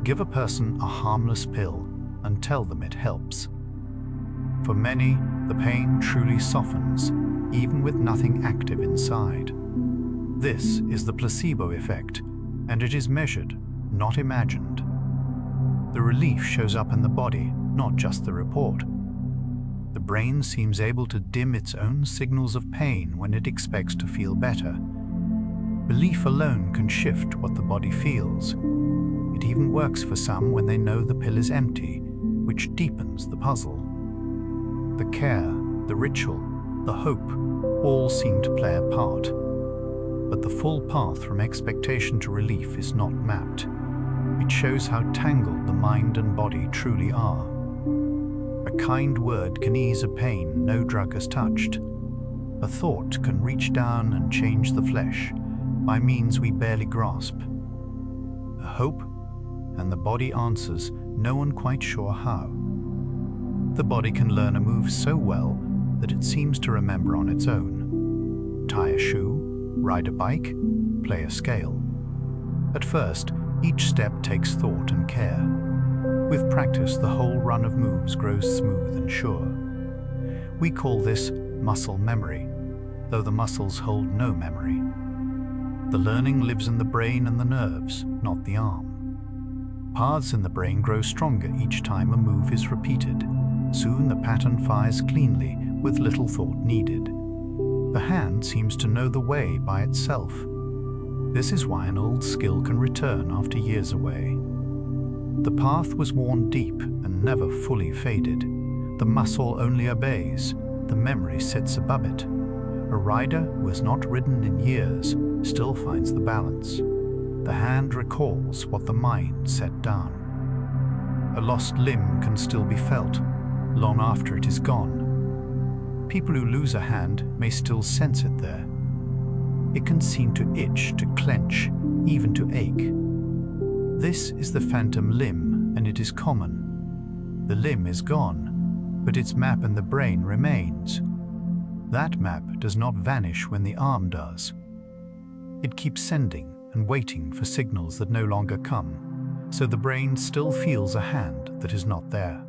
Give a person a harmless pill and tell them it helps. For many, the pain truly softens, even with nothing active inside. This is the placebo effect, and it is measured, not imagined. The relief shows up in the body, not just the report. The brain seems able to dim its own signals of pain when it expects to feel better. Belief alone can shift what the body feels. It even works for some when they know the pill is empty, which deepens the puzzle. The care, the ritual, the hope, all seem to play a part. But the full path from expectation to relief is not mapped. It shows how tangled the mind and body truly are. A kind word can ease a pain no drug has touched. A thought can reach down and change the flesh by means we barely grasp. A hope, and the body answers, no one quite sure how. The body can learn a move so well that it seems to remember on its own. Tie a shoe, ride a bike, play a scale. At first, each step takes thought and care. With practice, the whole run of moves grows smooth and sure. We call this muscle memory, though the muscles hold no memory. The learning lives in the brain and the nerves, not the arm. Paths in the brain grow stronger each time a move is repeated. Soon the pattern fires cleanly, with little thought needed. The hand seems to know the way by itself. This is why an old skill can return after years away. The path was worn deep and never fully faded. The muscle only obeys, the memory sits above it. A rider who has not ridden in years still finds the balance. The hand recalls what the mind set down. A lost limb can still be felt, long after it is gone. People who lose a hand may still sense it there. It can seem to itch, to clench, even to ache. This is the phantom limb, and it is common. The limb is gone, but its map in the brain remains. That map does not vanish when the arm does. It keeps sending and waiting for signals that no longer come, so the brain still feels a hand that is not there.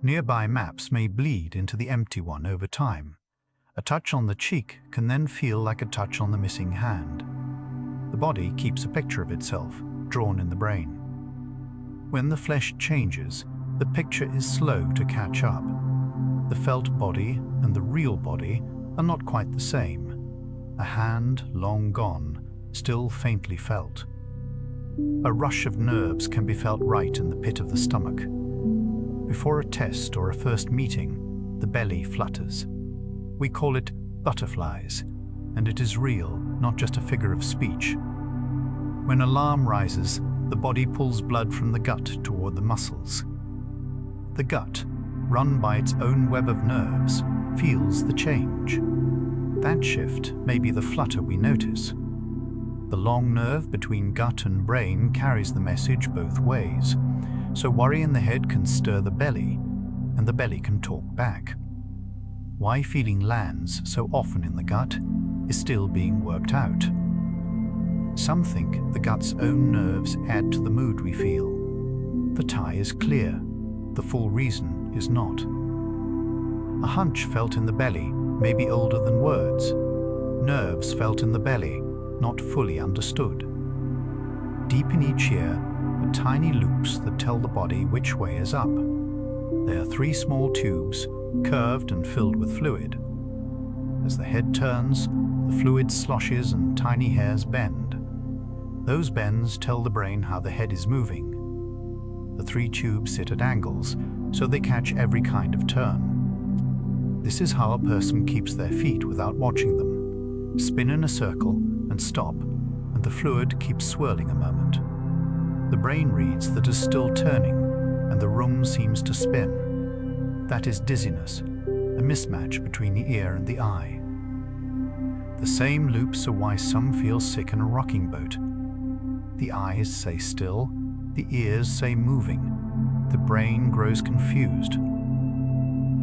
Nearby maps may bleed into the empty one over time. A touch on the cheek can then feel like a touch on the missing hand. The body keeps a picture of itself, drawn in the brain. When the flesh changes, the picture is slow to catch up. The felt body and the real body are not quite the same. A hand, long gone, still faintly felt. A rush of nerves can be felt right in the pit of the stomach. Before a test or a first meeting, the belly flutters. We call it butterflies, and it is real, not just a figure of speech. When alarm rises, the body pulls blood from the gut toward the muscles. The gut, run by its own web of nerves, feels the change. That shift may be the flutter we notice. The long nerve between gut and brain carries the message both ways, so worry in the head can stir the belly, and the belly can talk back. Why feeling lands so often in the gut is still being worked out. Some think the gut's own nerves add to the mood we feel. The tie is clear. The full reason is not. A hunch felt in the belly may be older than words. Nerves felt in the belly, not fully understood. Deep in each ear are tiny loops that tell the body which way is up. There are 3 small tubes, curved and filled with fluid. As the head turns, the fluid sloshes and tiny hairs bend. Those bends tell the brain how the head is moving. The 3 tubes sit at angles, so they catch every kind of turn. This is how a person keeps their feet without watching them. Spin in a circle and stop, and the fluid keeps swirling a moment. The brain reads that is still turning, and the room seems to spin. That is dizziness, a mismatch between the ear and the eye. The same loops are why some feel sick in a rocking boat. The eyes say still, the ears say moving. The brain grows confused.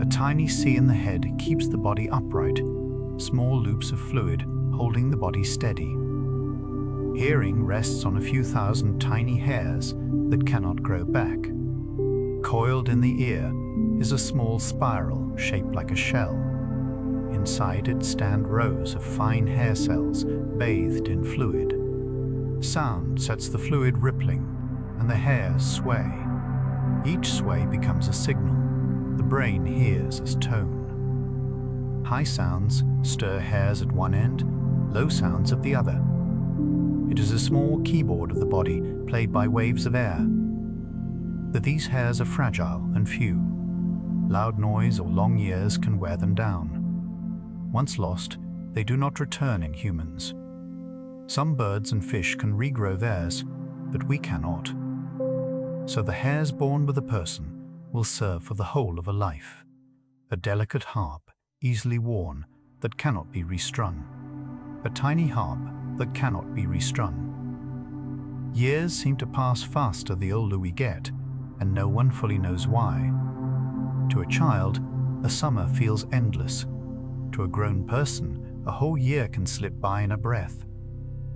A tiny C in the head keeps the body upright, small loops of fluid holding the body steady. Hearing rests on a few thousand tiny hairs that cannot grow back. Coiled in the ear is a small spiral shaped like a shell. Inside it stand rows of fine hair cells bathed in fluid. Sound sets the fluid rippling, and the hairs sway. Each sway becomes a signal the brain hears as tone. High sounds stir hairs at one end, low sounds at the other. It is a small keyboard of the body played by waves of air. That these hairs are fragile and few. Loud noise or long years can wear them down. Once lost, they do not return in humans. Some birds and fish can regrow theirs, but we cannot. So the hairs born with a person will serve for the whole of a life. A delicate harp, easily worn, that cannot be restrung. A tiny harp that cannot be restrung. Years seem to pass faster the older we get, and no one fully knows why. To a child, a summer feels endless. To a grown person, a whole year can slip by in a breath.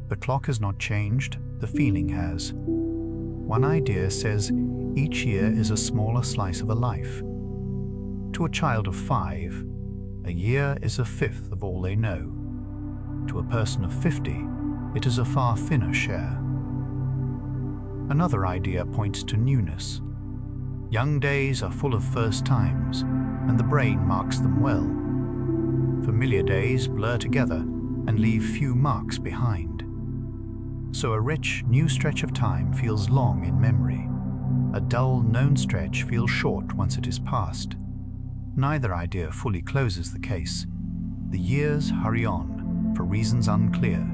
The clock has not changed, the feeling has. One idea says each year is a smaller slice of a life. To a child of 5, a year is a fifth of all they know. To a person of 50, it is a far thinner share. Another idea points to newness. Young days are full of first times, and the brain marks them well. Familiar days blur together and leave few marks behind. So a rich, new stretch of time feels long in memory. A dull, known stretch feels short once it is past. Neither idea fully closes the case. The years hurry on, for reasons unclear.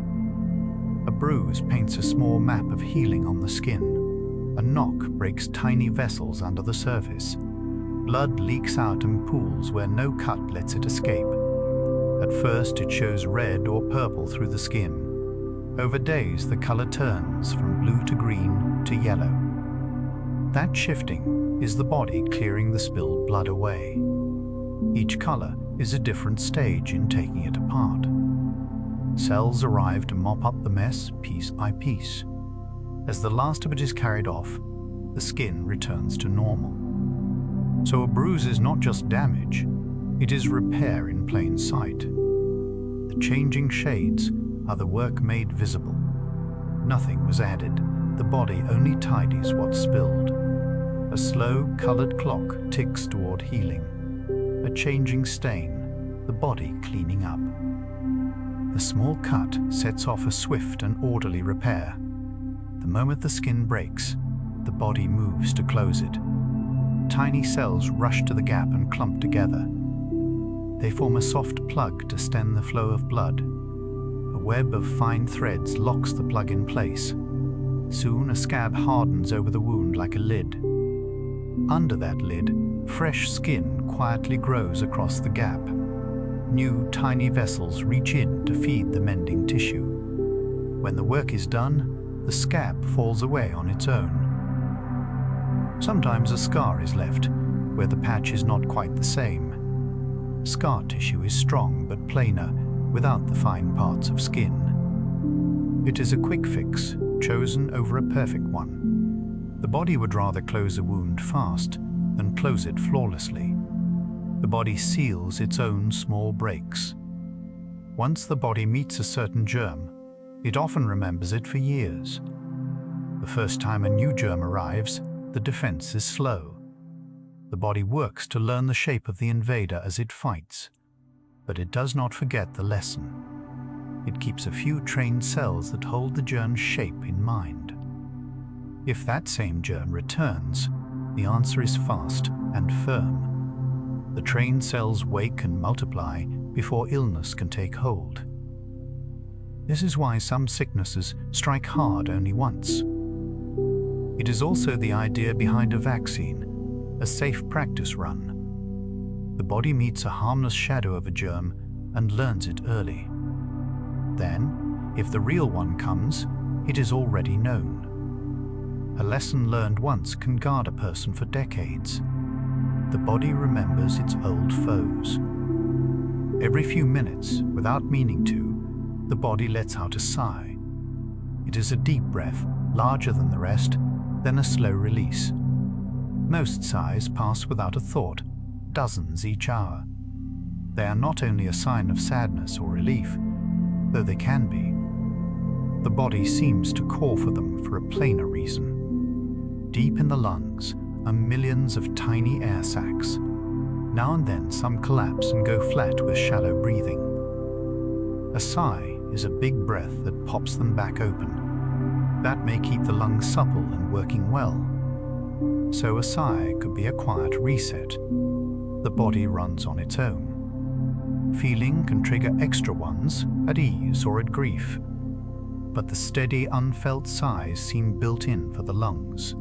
A bruise paints a small map of healing on the skin. A knock breaks tiny vessels under the surface. Blood leaks out and pools where no cut lets it escape. At first it shows red or purple through the skin. Over days the color turns from blue to green to yellow. That shifting is the body clearing the spilled blood away. Each color is a different stage in taking it apart. Cells arrive to mop up the mess piece by piece. As the last of it is carried off, the skin returns to normal. So a bruise is not just damage, it is repair in plain sight. The changing shades are the work made visible. Nothing was added, the body only tidies what's spilled. A slow, colored clock ticks toward healing. A changing stain, the body cleaning up. A small cut sets off a swift and orderly repair. The moment the skin breaks, the body moves to close it. Tiny cells rush to the gap and clump together. They form a soft plug to stem the flow of blood. A web of fine threads locks the plug in place. Soon a scab hardens over the wound like a lid. Under that lid, fresh skin quietly grows across the gap. New tiny vessels reach in to feed the mending tissue. When the work is done, the scab falls away on its own. Sometimes a scar is left, where the patch is not quite the same. Scar tissue is strong but plainer, without the fine parts of skin. It is a quick fix, chosen over a perfect one. The body would rather close a wound fast than close it flawlessly. The body seals its own small breaks. Once the body meets a certain germ, it often remembers it for years. The first time a new germ arrives, the defense is slow. The body works to learn the shape of the invader as it fights, but it does not forget the lesson. It keeps a few trained cells that hold the germ's shape in mind. If that same germ returns, the answer is fast and firm. The trained cells wake and multiply before illness can take hold. This is why some sicknesses strike hard only once. It is also the idea behind a vaccine, a safe practice run. The body meets a harmless shadow of a germ and learns it early. Then, if the real one comes, it is already known. A lesson learned once can guard a person for decades. The body remembers its old foes. Every few minutes, without meaning to, the body lets out a sigh. It is a deep breath, larger than the rest, then a slow release. Most sighs pass without a thought, dozens each hour. They are not only a sign of sadness or relief, though they can be. The body seems to call for them for a plainer reason. Deep in the lungs are millions of tiny air sacs. Now and then some collapse and go flat with shallow breathing. A sigh is a big breath that pops them back open. That may keep the lungs supple and working well. So a sigh could be a quiet reset. The body runs on its own. Feeling can trigger extra ones at ease or at grief. But the steady, unfelt sighs seem built in for the lungs.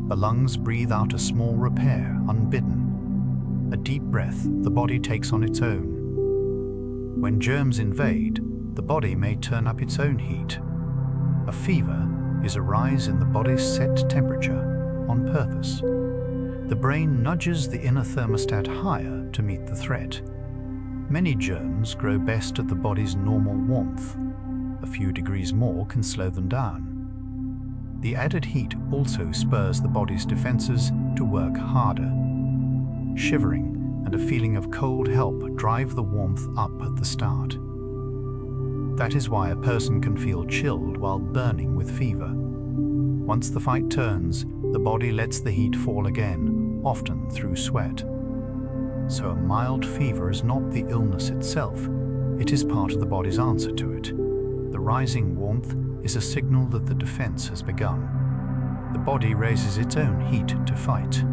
The lungs breathe out a small repair, unbidden. A deep breath the body takes on its own. When germs invade, the body may turn up its own heat. A fever is a rise in the body's set temperature on purpose. The brain nudges the inner thermostat higher to meet the threat. Many germs grow best at the body's normal warmth. A few degrees more can slow them down. The added heat also spurs the body's defenses to work harder. Shivering and a feeling of cold help drive the warmth up at the start. That is why a person can feel chilled while burning with fever. Once the fight turns, the body lets the heat fall again, often through sweat. So a mild fever is not the illness itself, it is part of the body's answer to it. The rising warmth is a signal that the defense has begun. The body raises its own heat to fight.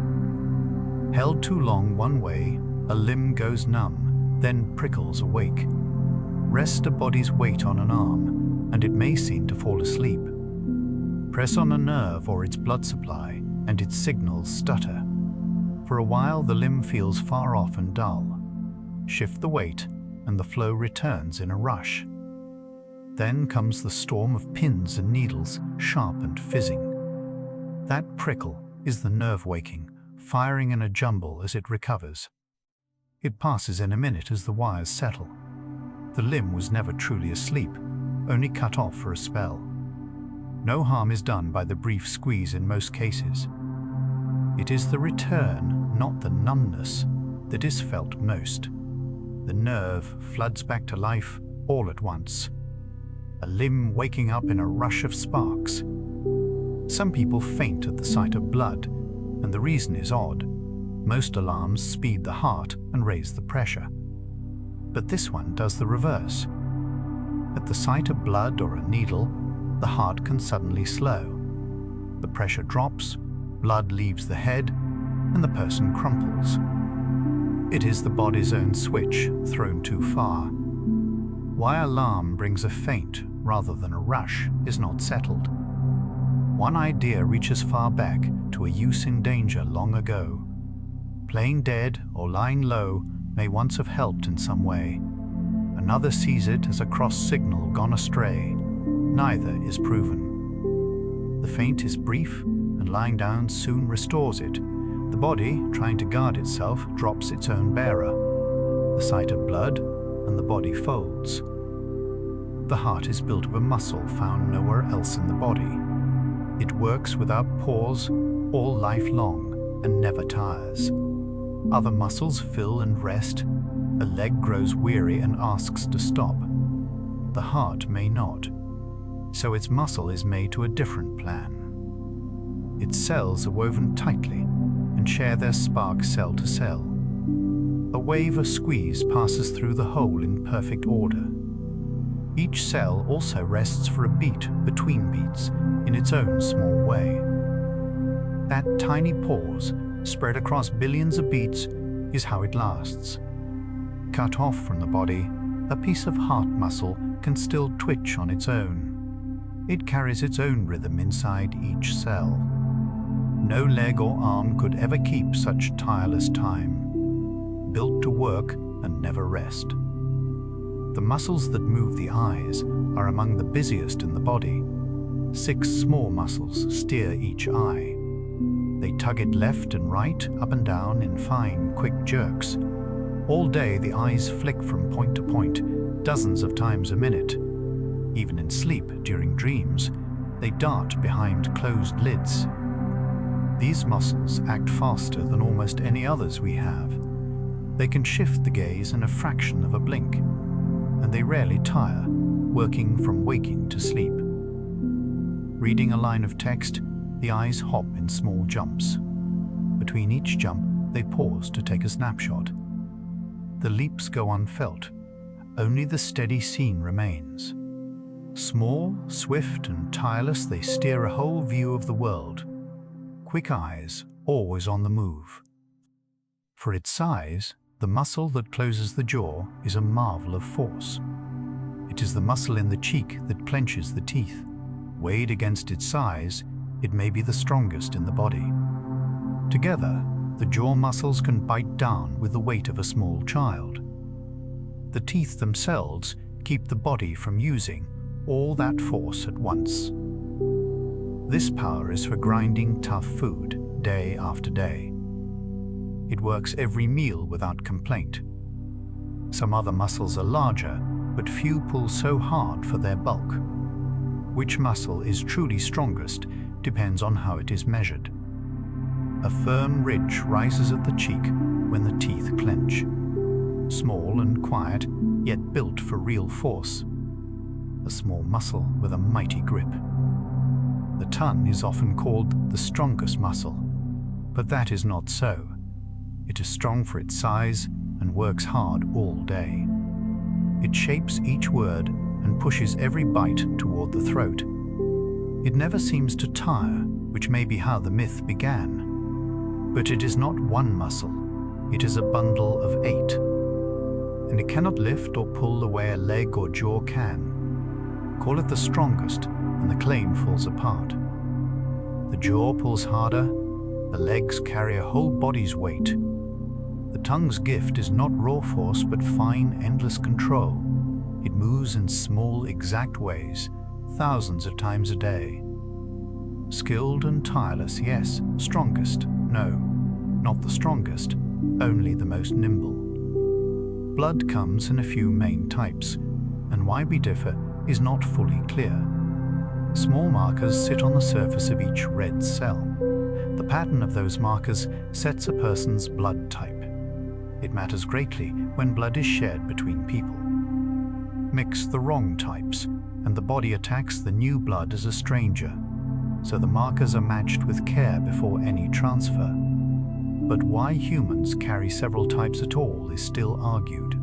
Held too long one way, a limb goes numb, then prickles awake. Rest a body's weight on an arm, and it may seem to fall asleep. Press on a nerve or its blood supply, and its signals stutter. For a while, the limb feels far off and dull. Shift the weight, and the flow returns in a rush. Then comes the storm of pins and needles, sharp and fizzing. That prickle is the nerve waking, firing in a jumble as it recovers. It passes in a minute as the wires settle. The limb was never truly asleep, only cut off for a spell. No harm is done by the brief squeeze in most cases. It is the return, not the numbness, that is felt most. The nerve floods back to life all at once. A limb waking up in a rush of sparks. Some people faint at the sight of blood, and the reason is odd. Most alarms speed the heart and raise the pressure. But this one does the reverse. At the sight of blood or a needle, the heart can suddenly slow. The pressure drops, blood leaves the head, and the person crumples. It is the body's own switch thrown too far. Why alarm brings a faint rather than a rush is not settled. One idea reaches far back to a use in danger long ago. Playing dead or lying low may once have helped in some way. Another sees it as a cross signal gone astray. Neither is proven. The faint is brief, and lying down soon restores it. The body, trying to guard itself, drops its own bearer. The sight of blood, and the body folds. The heart is built of a muscle found nowhere else in the body. It works without pause, all life long, and never tires. Other muscles fill and rest. A leg grows weary and asks to stop. The heart may not, so its muscle is made to a different plan. Its cells are woven tightly and share their spark cell to cell. A wave or squeeze passes through the whole in perfect order. Each cell also rests for a beat between beats in its own small way. That tiny pause, spread across billions of beats, is how it lasts. Cut off from the body, a piece of heart muscle can still twitch on its own. It carries its own rhythm inside each cell. No leg or arm could ever keep such tireless time, built to work and never rest. The muscles that move the eyes are among the busiest in the body. 6 small muscles steer each eye. They tug it left and right, up and down in fine, quick jerks. All day the eyes flick from point to point, dozens of times a minute. Even in sleep, during dreams, they dart behind closed lids. These muscles act faster than almost any others we have. They can shift the gaze in a fraction of a blink, and they rarely tire, working from waking to sleep. Reading a line of text, the eyes hop in small jumps. Between each jump, they pause to take a snapshot. The leaps go unfelt. Only the steady scene remains. Small, swift, and tireless, they steer a whole view of the world. Quick eyes, always on the move. For its size, the muscle that closes the jaw is a marvel of force. It is the muscle in the cheek that clenches the teeth. Weighed against its size, it may be the strongest in the body. Together, the jaw muscles can bite down with the weight of a small child. The teeth themselves keep the body from using all that force at once. This power is for grinding tough food day after day. It works every meal without complaint. Some other muscles are larger, but few pull so hard for their bulk. Which muscle is truly strongest depends on how it is measured. A firm ridge rises at the cheek when the teeth clench. Small and quiet, yet built for real force. A small muscle with a mighty grip. The tongue is often called the strongest muscle, but that is not so. It is strong for its size and works hard all day. It shapes each word and pushes every bite toward the throat. It never seems to tire, which may be how the myth began. But it is not one muscle, it is a bundle of 8. And it cannot lift or pull the way a leg or jaw can. Call it the strongest, and the claim falls apart. The jaw pulls harder, the legs carry a whole body's weight. The tongue's gift is not raw force, but fine, endless control. It moves in small, exact ways, thousands of times a day. Skilled and tireless, yes. Strongest, no. Not the strongest, only the most nimble. Blood comes in a few main types, and why we differ is not fully clear. Small markers sit on the surface of each red cell. The pattern of those markers sets a person's blood type. It matters greatly when blood is shared between people. Mix the wrong types, and the body attacks the new blood as a stranger. so the markers are matched with care before any transfer. But why humans carry several types at all is still argued.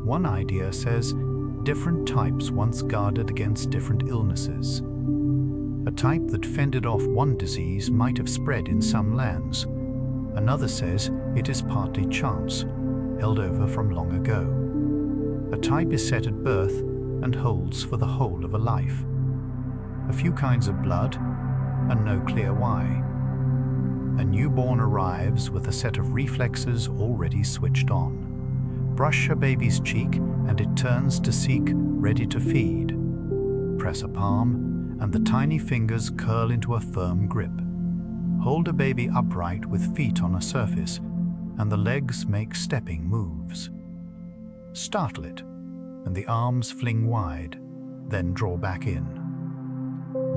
One idea says different types once guarded against different illnesses. A type that fended off one disease might have spread in some lands. Another says it is partly chance, held over from long ago. A type is set at birth and holds for the whole of a life. A few kinds of blood, and no clear why. A newborn arrives with a set of reflexes already switched on. Brush a baby's cheek and it turns to seek, ready to feed. Press a palm and the tiny fingers curl into a firm grip. Hold a baby upright with feet on a surface and the legs make stepping moves. Startle it and the arms fling wide, then draw back in.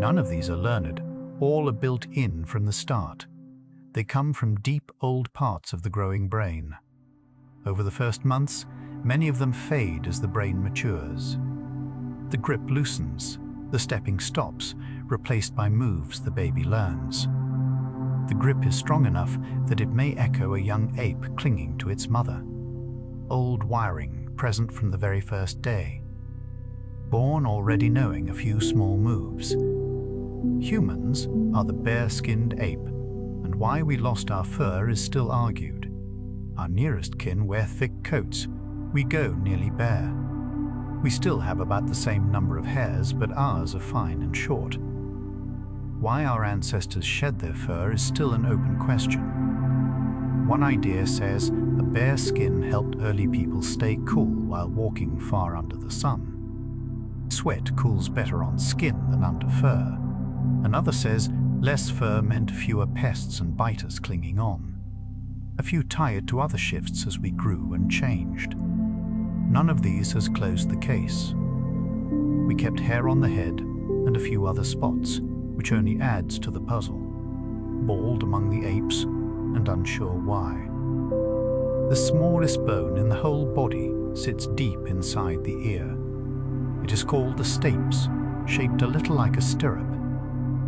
None of these are learned, all are built in from the start. They come from deep old parts of the growing brain. Over the first months, many of them fade as the brain matures. The grip loosens, the stepping stops, replaced by moves the baby learns. The grip is strong enough that it may echo a young ape clinging to its mother. Old wiring present from the very first day. Born already knowing a few small moves. Humans are the bare-skinned ape, and why we lost our fur is still argued. Our nearest kin wear thick coats. We go nearly bare. We still have about the same number of hairs, but ours are fine and short. Why our ancestors shed their fur is still an open question. One idea says a bare skin helped early people stay cool while walking far under the sun. Sweat cools better on skin than under fur. Another says less fur meant fewer pests and biters clinging on. A few tie it to other shifts as we grew and changed. None of these has closed the case. We kept hair on the head and a few other spots, which only adds to the puzzle. Bald among the apes and unsure why. The smallest bone in the whole body sits deep inside the ear. It is called the stapes, shaped a little like a stirrup.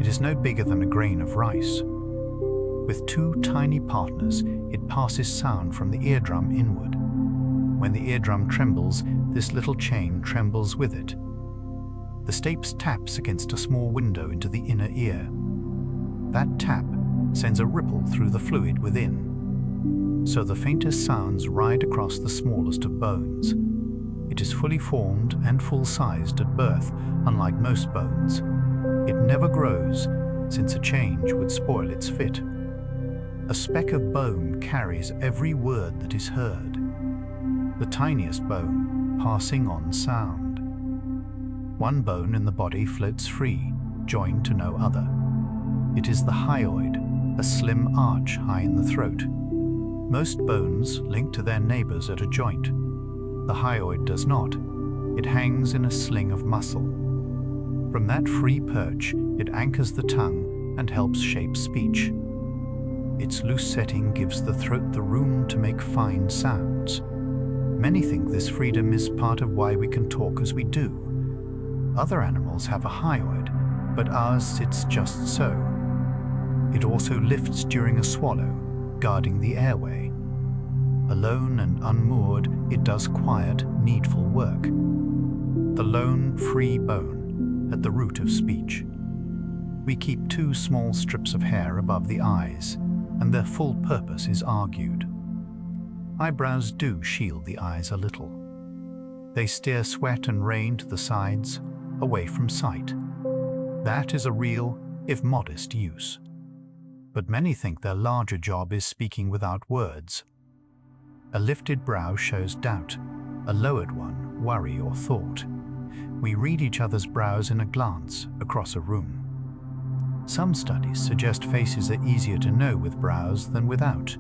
It is no bigger than a grain of rice. With two tiny partners, it passes sound from the eardrum inward. When the eardrum trembles, this little chain trembles with it. The stapes taps against a small window into the inner ear. That tap sends a ripple through the fluid within. So the faintest sounds ride across the smallest of bones. It is fully formed and full-sized at birth, unlike most bones. It never grows, since a change would spoil its fit. A speck of bone carries every word that is heard. The tiniest bone passing on sound. One bone in the body floats free, joined to no other. It is the hyoid, a slim arch high in the throat. Most bones link to their neighbors at a joint. The hyoid does not. It hangs in a sling of muscle. From that free perch, it anchors the tongue and helps shape speech. Its loose setting gives the throat the room to make fine sounds. Many think this freedom is part of why we can talk as we do. Other animals have a hyoid, but ours sits just so. It also lifts during a swallow, guarding the airway. Alone and unmoored, it does quiet, needful work. The lone, free bone at the root of speech. We keep two small strips of hair above the eyes, and their full purpose is argued. Eyebrows do shield the eyes a little. They steer sweat and rain to the sides, away from sight. That is a real, if modest, use. But many think their larger job is speaking without words. A lifted brow shows doubt, a lowered one, worry or thought. We read each other's brows in a glance across a room. Some studies suggest faces are easier to know with brows than without,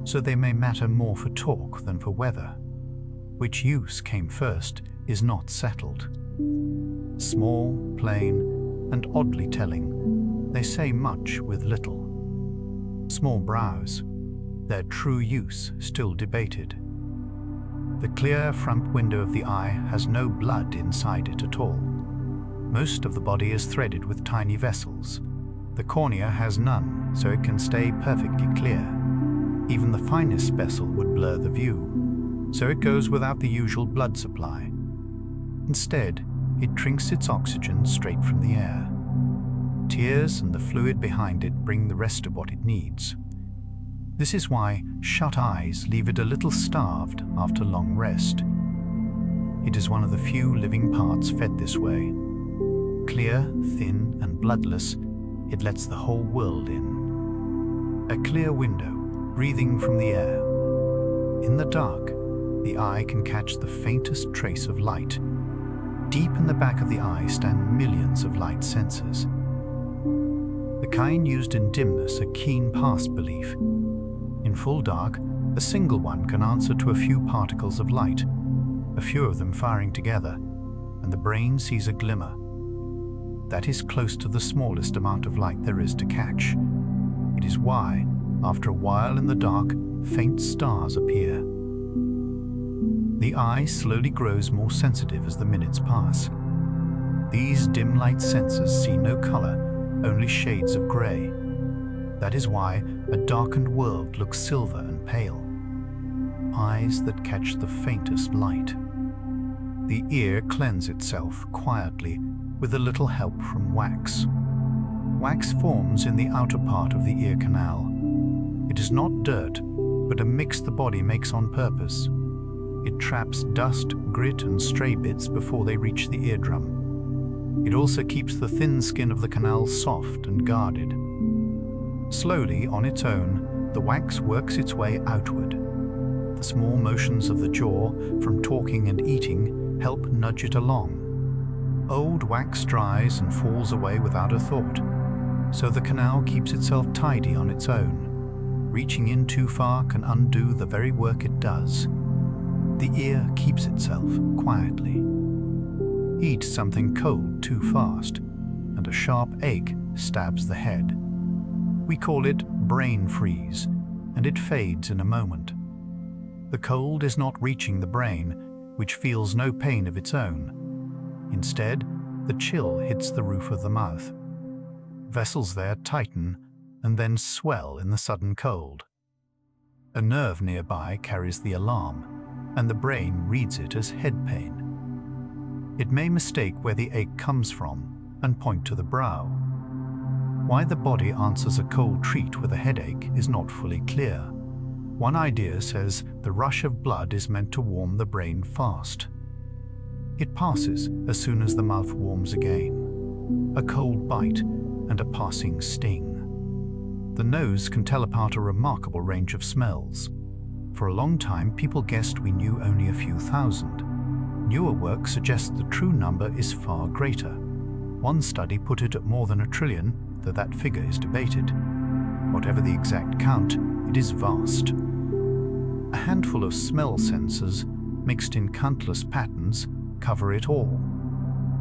so they may matter more for talk than for weather. Which use came first is not settled. Small, plain, and oddly telling, they say much with little. Small brows, their true use still debated. The clear front window of the eye has no blood inside it at all. Most of the body is threaded with tiny vessels. The cornea has none, so it can stay perfectly clear. Even the finest speckle would blur the view, so it goes without the usual blood supply. Instead, it drinks its oxygen straight from the air. Tears and the fluid behind it bring the rest of what it needs. This is why shut eyes leave it a little starved after long rest. It is one of the few living parts fed this way. Clear, thin, and bloodless, it lets the whole world in. A clear window, breathing from the air. In the dark, the eye can catch the faintest trace of light. Deep in the back of the eye stand millions of light sensors. The kind used in dimness are keen past belief. In full dark, a single one can answer to a few particles of light, a few of them firing together, and the brain sees a glimmer. That is close to the smallest amount of light there is to catch. It is why, after a while in the dark, faint stars appear. The eye slowly grows more sensitive as the minutes pass. These dim light sensors see no color, only shades of gray. That is why a darkened world looks silver and pale. Eyes that catch the faintest light. The ear cleanses itself quietly with a little help from wax. Wax forms in the outer part of the ear canal. It is not dirt, but a mix the body makes on purpose. It traps dust, grit, and stray bits before they reach the eardrum. It also keeps the thin skin of the canal soft and guarded. Slowly, on its own, the wax works its way outward. The small motions of the jaw, from talking and eating, help nudge it along. Old wax dries and falls away without a thought, so the canal keeps itself tidy on its own. Reaching in too far can undo the very work it does. The ear keeps itself quietly. Eat something cold too fast, and a sharp ache stabs the head. We call it brain freeze, and it fades in a moment. The cold is not reaching the brain, which feels no pain of its own. Instead, the chill hits the roof of the mouth. Vessels there tighten and then swell in the sudden cold. A nerve nearby carries the alarm, and the brain reads it as head pain. It may mistake where the ache comes from and point to the brow. Why the body answers a cold treat with a headache is not fully clear. One idea says the rush of blood is meant to warm the brain fast. It passes as soon as the mouth warms again. A cold bite and a passing sting. The nose can tell apart a remarkable range of smells. For a long time, people guessed we knew only a few thousand. Newer work suggests the true number is far greater. One study put it at more than 1 trillion, though that figure is debated. Whatever the exact count, it is vast. A handful of smell sensors, mixed in countless patterns, cover it all.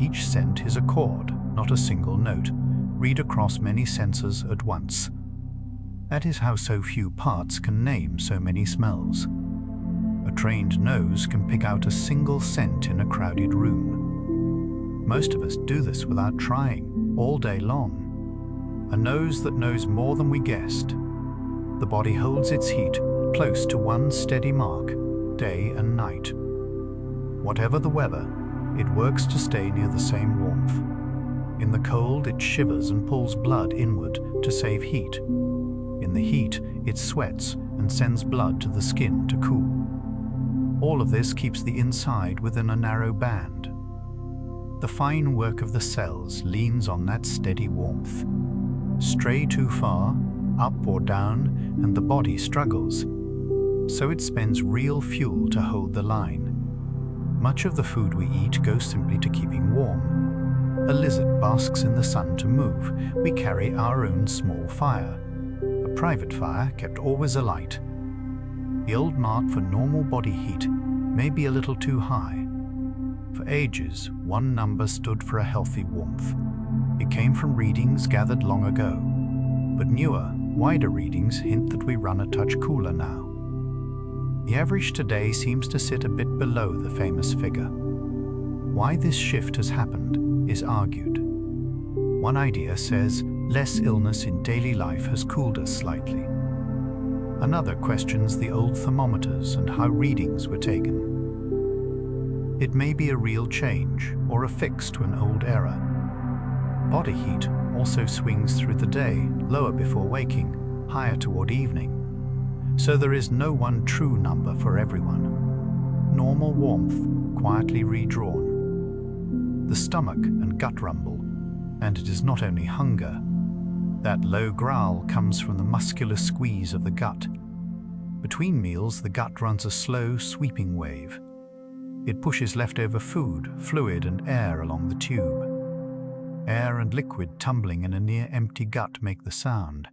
Each scent is a chord, not a single note, read across many sensors at once. That is how so few parts can name so many smells. A trained nose can pick out a single scent in a crowded room. Most of us do this without trying, all day long. A nose that knows more than we guessed. The body holds its heat close to one steady mark, day and night. Whatever the weather, it works to stay near the same warmth. In the cold, it shivers and pulls blood inward to save heat. In the heat, it sweats and sends blood to the skin to cool. All of this keeps the inside within a narrow band. The fine work of the cells leans on that steady warmth. Stray too far, up or down, and the body struggles. So it spends real fuel to hold the line. Much of the food we eat goes simply to keeping warm. A lizard basks in the sun to move. We carry our own small fire. A private fire kept always alight. The old mark for normal body heat may be a little too high. For ages, one number stood for a healthy warmth. It came from readings gathered long ago. But newer, wider readings hint that we run a touch cooler now. The average today seems to sit a bit below the famous figure. Why this shift has happened is argued. One idea says less illness in daily life has cooled us slightly. Another questions the old thermometers and how readings were taken. It may be a real change or a fix to an old era. Body heat also swings through the day, lower before waking, higher toward evening. So there is no one true number for everyone. Normal warmth, quietly redrawn. The stomach and gut rumble, and it is not only hunger. That low growl comes from the muscular squeeze of the gut. Between meals, the gut runs a slow, sweeping wave. It pushes leftover food, fluid, and air along the tube. Air and liquid tumbling in a near-empty gut make the sound.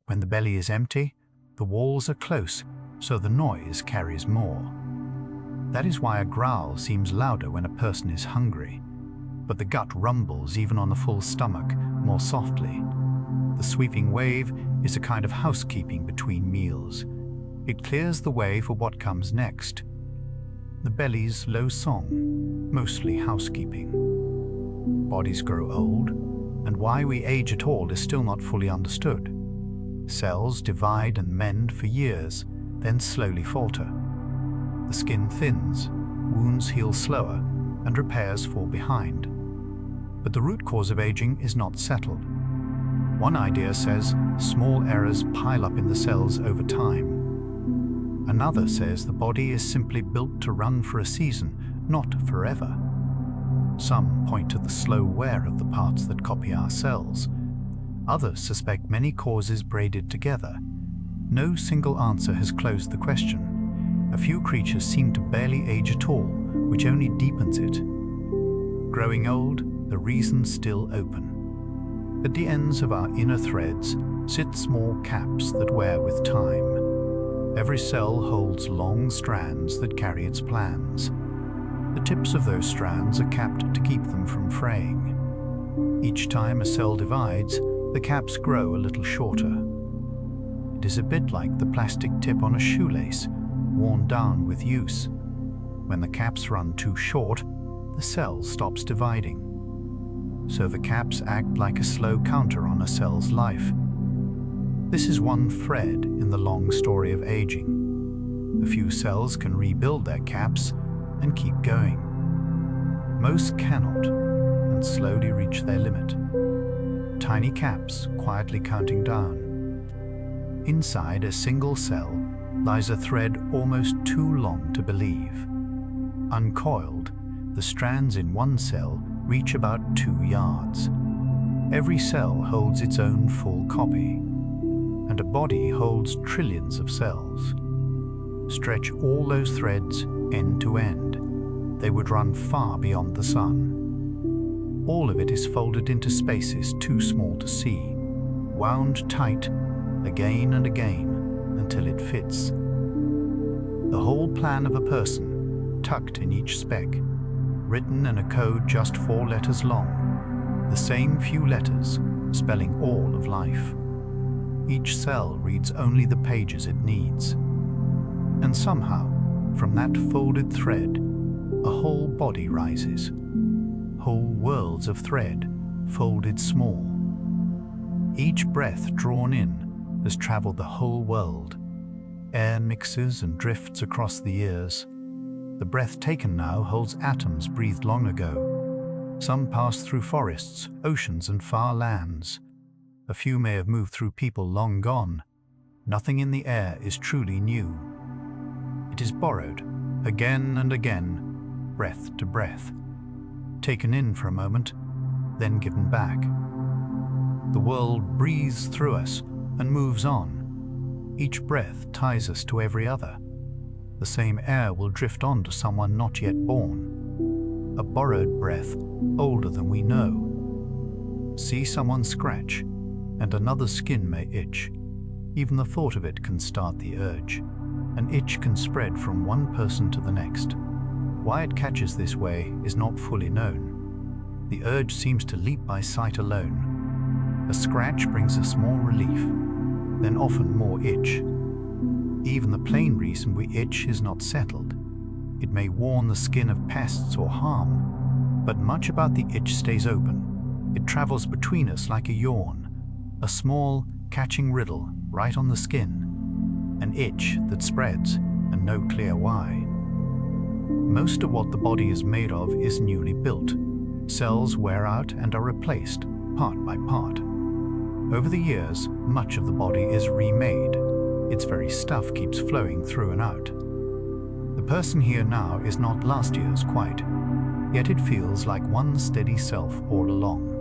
When the belly is empty, the walls are close, so the noise carries more. That is why a growl seems louder when a person is hungry, but the gut rumbles even on a full stomach more softly. The sweeping wave is a kind of housekeeping between meals. It clears the way for what comes next. The belly's low song, mostly housekeeping. Bodies grow old, and why we age at all is still not fully understood. Cells divide and mend for years, then slowly falter. The skin thins, wounds heal slower, and repairs fall behind. But the root cause of aging is not settled. One idea says small errors pile up in the cells over time. Another says the body is simply built to run for a season, not forever. Some point to the slow wear of the parts that copy our cells. Others suspect many causes braided together. No single answer has closed the question. A few creatures seem to barely age at all, which only deepens it. Growing old, the reason's still open. At the ends of our inner threads sit small caps that wear with time. Every cell holds long strands that carry its plans. The tips of those strands are capped to keep them from fraying. Each time a cell divides, the caps grow a little shorter. It is a bit like the plastic tip on a shoelace, worn down with use. When the caps run too short, the cell stops dividing. So the caps act like a slow counter on a cell's life. This is one thread in the long story of aging. A few cells can rebuild their caps and keep going. Most cannot, and slowly reach their limit. Tiny caps quietly counting down. Inside a single cell lies a thread almost too long to believe. Uncoiled, the strands in one cell reach about 2 yards. Every cell holds its own full copy, and a body holds trillions of cells. Stretch all those threads end to end, they would run far beyond the sun. All of it is folded into spaces too small to see, wound tight again and again until it fits. The whole plan of a person, tucked in each speck, written in a code just 4 letters long, the same few letters spelling all of life. Each cell reads only the pages it needs. And somehow, from that folded thread, a whole body rises. Whole worlds of thread, folded small. Each breath drawn in has traveled the whole world. Air mixes and drifts across the years. The breath taken now holds atoms breathed long ago. Some pass through forests, oceans, and far lands. A few may have moved through people long gone. Nothing in the air is truly new. It is borrowed, again and again, breath to breath. Taken in for a moment, then given back. The world breathes through us and moves on. Each breath ties us to every other. The same air will drift on to someone not yet born. A borrowed breath, older than we know. See someone scratch, and another's skin may itch. Even the thought of it can start the urge. An itch can spread from one person to the next. Why it catches this way is not fully known. The urge seems to leap by sight alone. A scratch brings us more relief, then often more itch. Even the plain reason we itch is not settled. It may warn the skin of pests or harm, but much about the itch stays open. It travels between us like a yawn, a small, catching riddle right on the skin, an itch that spreads and no clear why. Most of what the body is made of is newly built. Cells wear out and are replaced, part by part. Over the years, much of the body is remade. Its very stuff keeps flowing through and out. The person here now is not last year's quite, yet it feels like one steady self all along.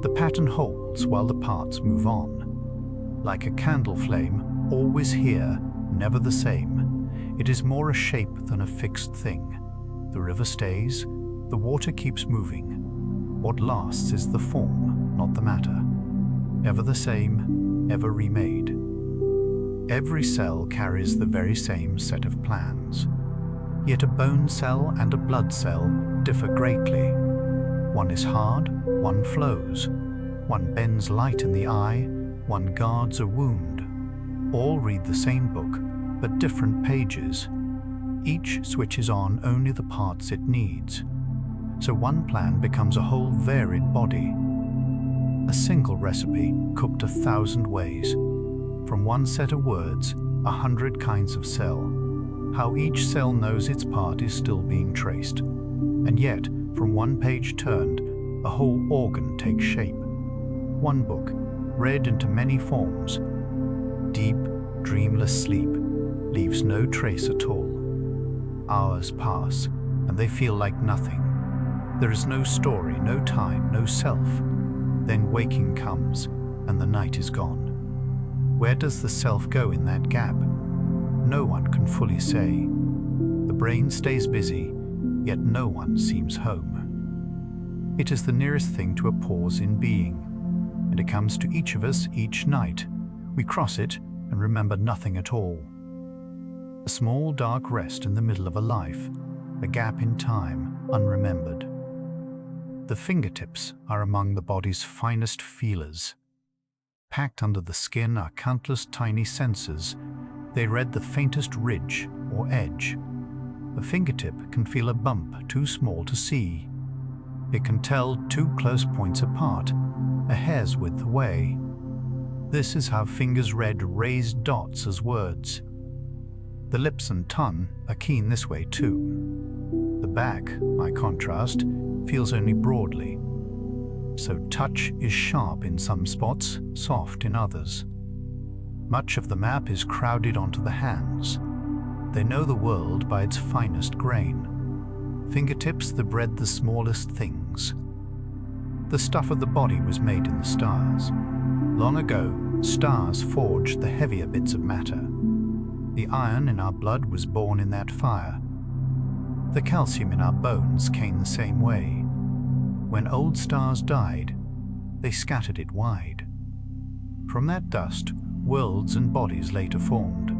The pattern holds while the parts move on. Like a candle flame, always here, never the same. It is more a shape than a fixed thing. The river stays, the water keeps moving. What lasts is the form, not the matter. Ever the same, ever remade. Every cell carries the very same set of plans. Yet a bone cell and a blood cell differ greatly. One is hard, one flows. One bends light in the eye, one guards a wound. All read the same book, but different pages. Each switches on only the parts it needs. So one plan becomes a whole varied body. A single recipe cooked 1,000 ways. From one set of words, 100 kinds of cell. How each cell knows its part is still being traced. And yet, from one page turned, a whole organ takes shape. One book, read into many forms. Deep, dreamless sleep leaves no trace at all. Hours pass, and they feel like nothing. There is no story, no time, no self. Then waking comes, and the night is gone. Where does the self go in that gap? No one can fully say. The brain stays busy, yet no one seems home. It is the nearest thing to a pause in being, and it comes to each of us each night. We cross it and remember nothing at all. A small dark rest in the middle of a life, a gap in time, unremembered. The fingertips are among the body's finest feelers. Packed under the skin are countless tiny sensors. They read the faintest ridge or edge. A fingertip can feel a bump too small to see. It can tell two close points apart, a hair's width away. This is how fingers read raised dots as words. The lips and tongue are keen this way too. The back, by contrast, feels only broadly. So touch is sharp in some spots, soft in others. Much of the map is crowded onto the hands. They know the world by its finest grain. Fingertips that read the smallest things. The stuff of the body was made in the stars. Long ago, stars forged the heavier bits of matter. The iron in our blood was born in that fire. The calcium in our bones came the same way. When old stars died, they scattered it wide. From that dust, worlds and bodies later formed.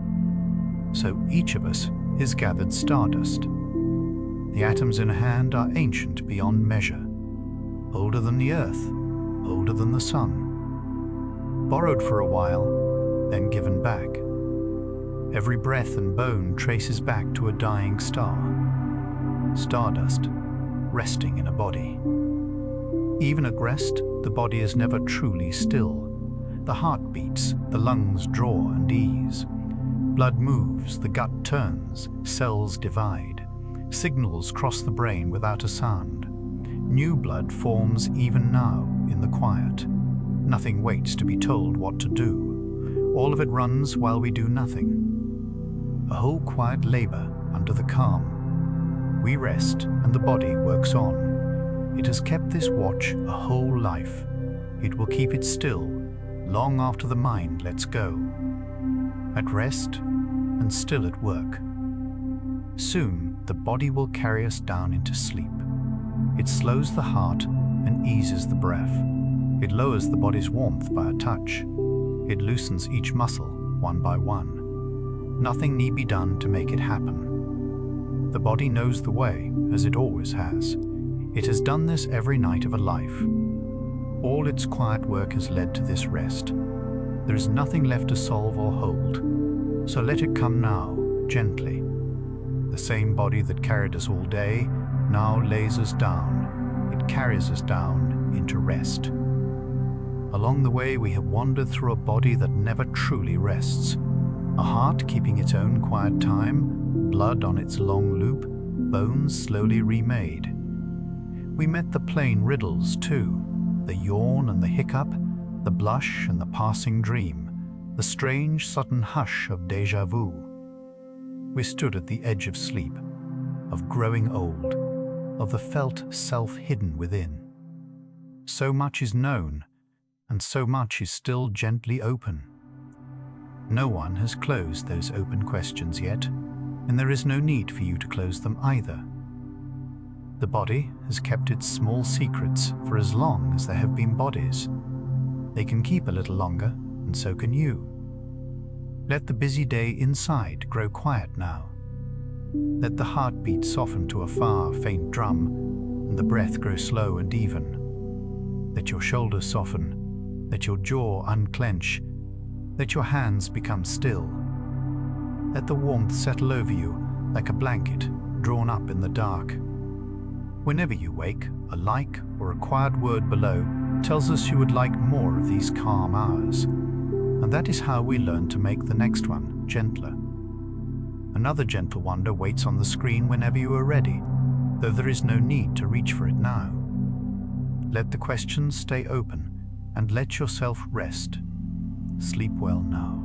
So each of us is gathered stardust. The atoms in a hand are ancient beyond measure. Older than the earth, older than the sun. Borrowed for a while, then given back. Every breath and bone traces back to a dying star. Stardust, resting in a body. Even at rest, the body is never truly still. The heart beats, the lungs draw and ease. Blood moves, the gut turns, cells divide. Signals cross the brain without a sound. New blood forms even now in the quiet. Nothing waits to be told what to do. All of it runs while we do nothing. A whole quiet labor under the calm. We rest and the body works on. It has kept this watch a whole life. It will keep it still, long after the mind lets go. At rest and still at work. Soon the body will carry us down into sleep. It slows the heart and eases the breath. It lowers the body's warmth by a touch. It loosens each muscle one by one. Nothing need be done to make it happen. The body knows the way, as it always has. It has done this every night of a life. All its quiet work has led to this rest. There is nothing left to solve or hold. So let it come now, gently. The same body that carried us all day now lays us down. It carries us down into rest. Along the way, we have wandered through a body that never truly rests. A heart keeping its own quiet time, blood on its long loop, bones slowly remade. We met the plain riddles too, the yawn and the hiccup, the blush and the passing dream, the strange sudden hush of déjà vu. We stood at the edge of sleep, of growing old, of the felt self hidden within. So much is known, and so much is still gently open. No one has closed those open questions yet, and there is no need for you to close them either. The body has kept its small secrets for as long as there have been bodies. They can keep a little longer, and so can you. Let the busy day inside grow quiet now. Let the heartbeat soften to a far, faint drum, and the breath grow slow and even. Let your shoulders soften, let your jaw unclench, let your hands become still. Let the warmth settle over you like a blanket drawn up in the dark. Whenever you wake, a like or a quiet word below tells us you would like more of these calm hours. And that is how we learn to make the next one gentler. Another gentle wonder waits on the screen whenever you are ready, though there is no need to reach for it now. Let the questions stay open and let yourself rest. Sleep well now.